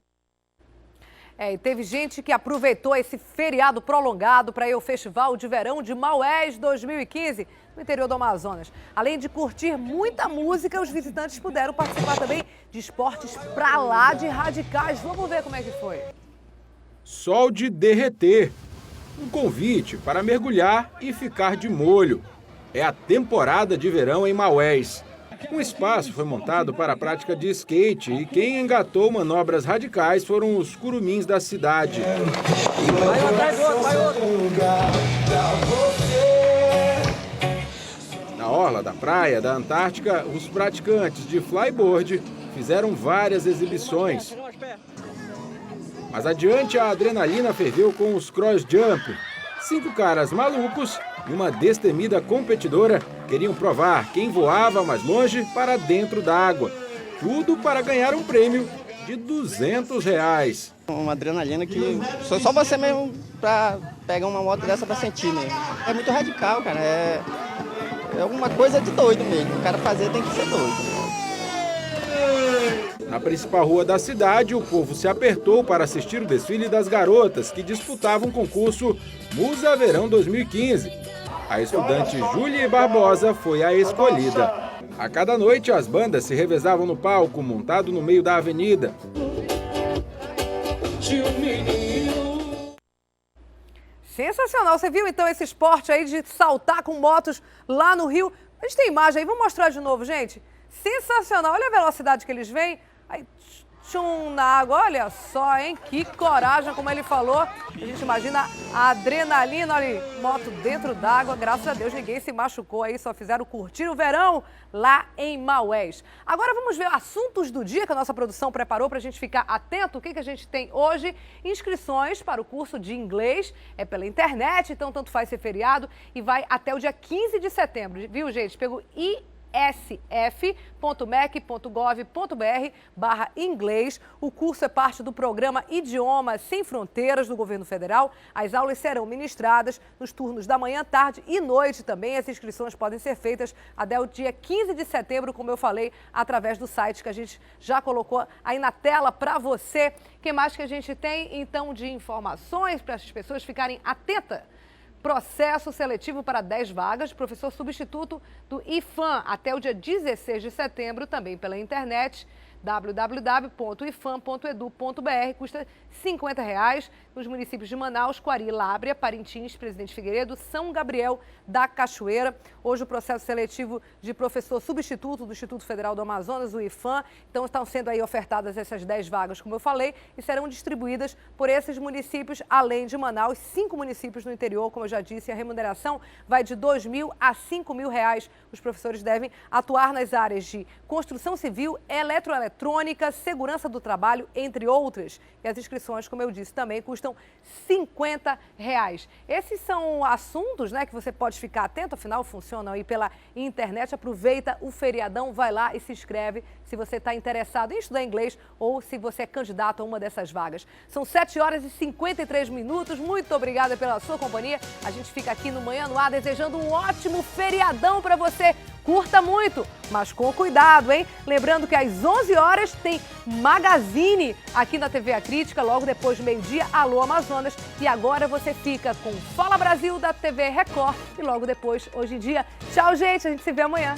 E teve gente que aproveitou esse feriado prolongado para ir ao Festival de Verão de Maués 2015, no interior do Amazonas. Além de curtir muita música, os visitantes puderam participar também de esportes pra lá de radicais. Vamos ver como é que foi. Sol de derreter. Um convite para mergulhar e ficar de molho. É a temporada de verão em Maués. Um espaço foi montado para a prática de skate e quem engatou manobras radicais foram os curumins da cidade. Na orla da praia da Antártica, os praticantes de flyboard fizeram várias exibições. Mas adiante a adrenalina ferveu com os cross jump. 5 caras malucos e uma destemida competidora queriam provar quem voava mais longe para dentro d'água. Tudo para ganhar um prêmio de R$200. Uma adrenalina que só você mesmo para pegar uma moto dessa para sentir, né? É muito radical, cara. É uma coisa de doido mesmo. O cara fazer tem que ser doido. Na principal rua da cidade, o povo se apertou para assistir o desfile das garotas que disputavam o concurso Musa Verão 2015. A estudante Júlia Barbosa foi a escolhida. A cada noite, as bandas se revezavam no palco, montado no meio da avenida. Sensacional. Você viu então esse esporte aí de saltar com motos lá no Rio? A gente tem imagem aí, vamos mostrar de novo, gente. Sensacional. Olha a velocidade que eles vêm. Aí, tchum, na água. Olha só, hein? Que coragem, como ele falou. A gente imagina a adrenalina, olha aí, moto dentro d'água. Graças a Deus, ninguém se machucou aí, só fizeram curtir o verão lá em Maués. Agora vamos ver assuntos do dia que a nossa produção preparou para a gente ficar atento. O que a gente tem hoje? Inscrições para o curso de inglês. É pela internet, então tanto faz ser feriado. E vai até o dia 15 de setembro, viu, gente? Pelo sf.mec.gov.br/inglês. O curso é parte do programa Idiomas Sem Fronteiras do Governo Federal. As aulas serão ministradas nos turnos da manhã, tarde e noite também. As inscrições podem ser feitas até o dia 15 de setembro, como eu falei, através do site que a gente já colocou aí na tela para você. O que mais que a gente tem, então, de informações para as pessoas ficarem atentas? Processo seletivo para 10 vagas de professor substituto do IFAM até o dia 16 de setembro, também pela internet. www.ifam.edu.br, custa R$ 50, nos municípios de Manaus, Coari, Lábrea, Parintins, Presidente Figueiredo, São Gabriel da Cachoeira. Hoje o processo seletivo de professor substituto do Instituto Federal do Amazonas, o IFAM. Então estão sendo aí ofertadas essas 10 vagas, como eu falei, e serão distribuídas por esses municípios, além de Manaus, 5 municípios no interior, como eu já disse, a remuneração vai de R$ 2.000 a R$ 5.000. Os professores devem atuar nas áreas de construção civil, eletroeletrônica, segurança do trabalho, entre outras. E as inscrições, como eu disse, também custam R$ 50. Esses são assuntos, né, que você pode ficar atento, afinal funcionam aí pela internet. Aproveita o feriadão, vai lá e se inscreve se você está interessado em estudar inglês ou se você é candidato a uma dessas vagas. São 7h53. Muito obrigada pela sua companhia. A gente fica aqui no Manhã no Ar desejando um ótimo feriadão para você. Curta muito, mas com cuidado, hein? Lembrando que às 11 horas tem Magazine aqui na TV A Crítica, logo depois do meio-dia, Alô Amazonas. E agora você fica com Fala Brasil da TV Record e logo depois, Hoje em Dia. Tchau, gente, a gente se vê amanhã.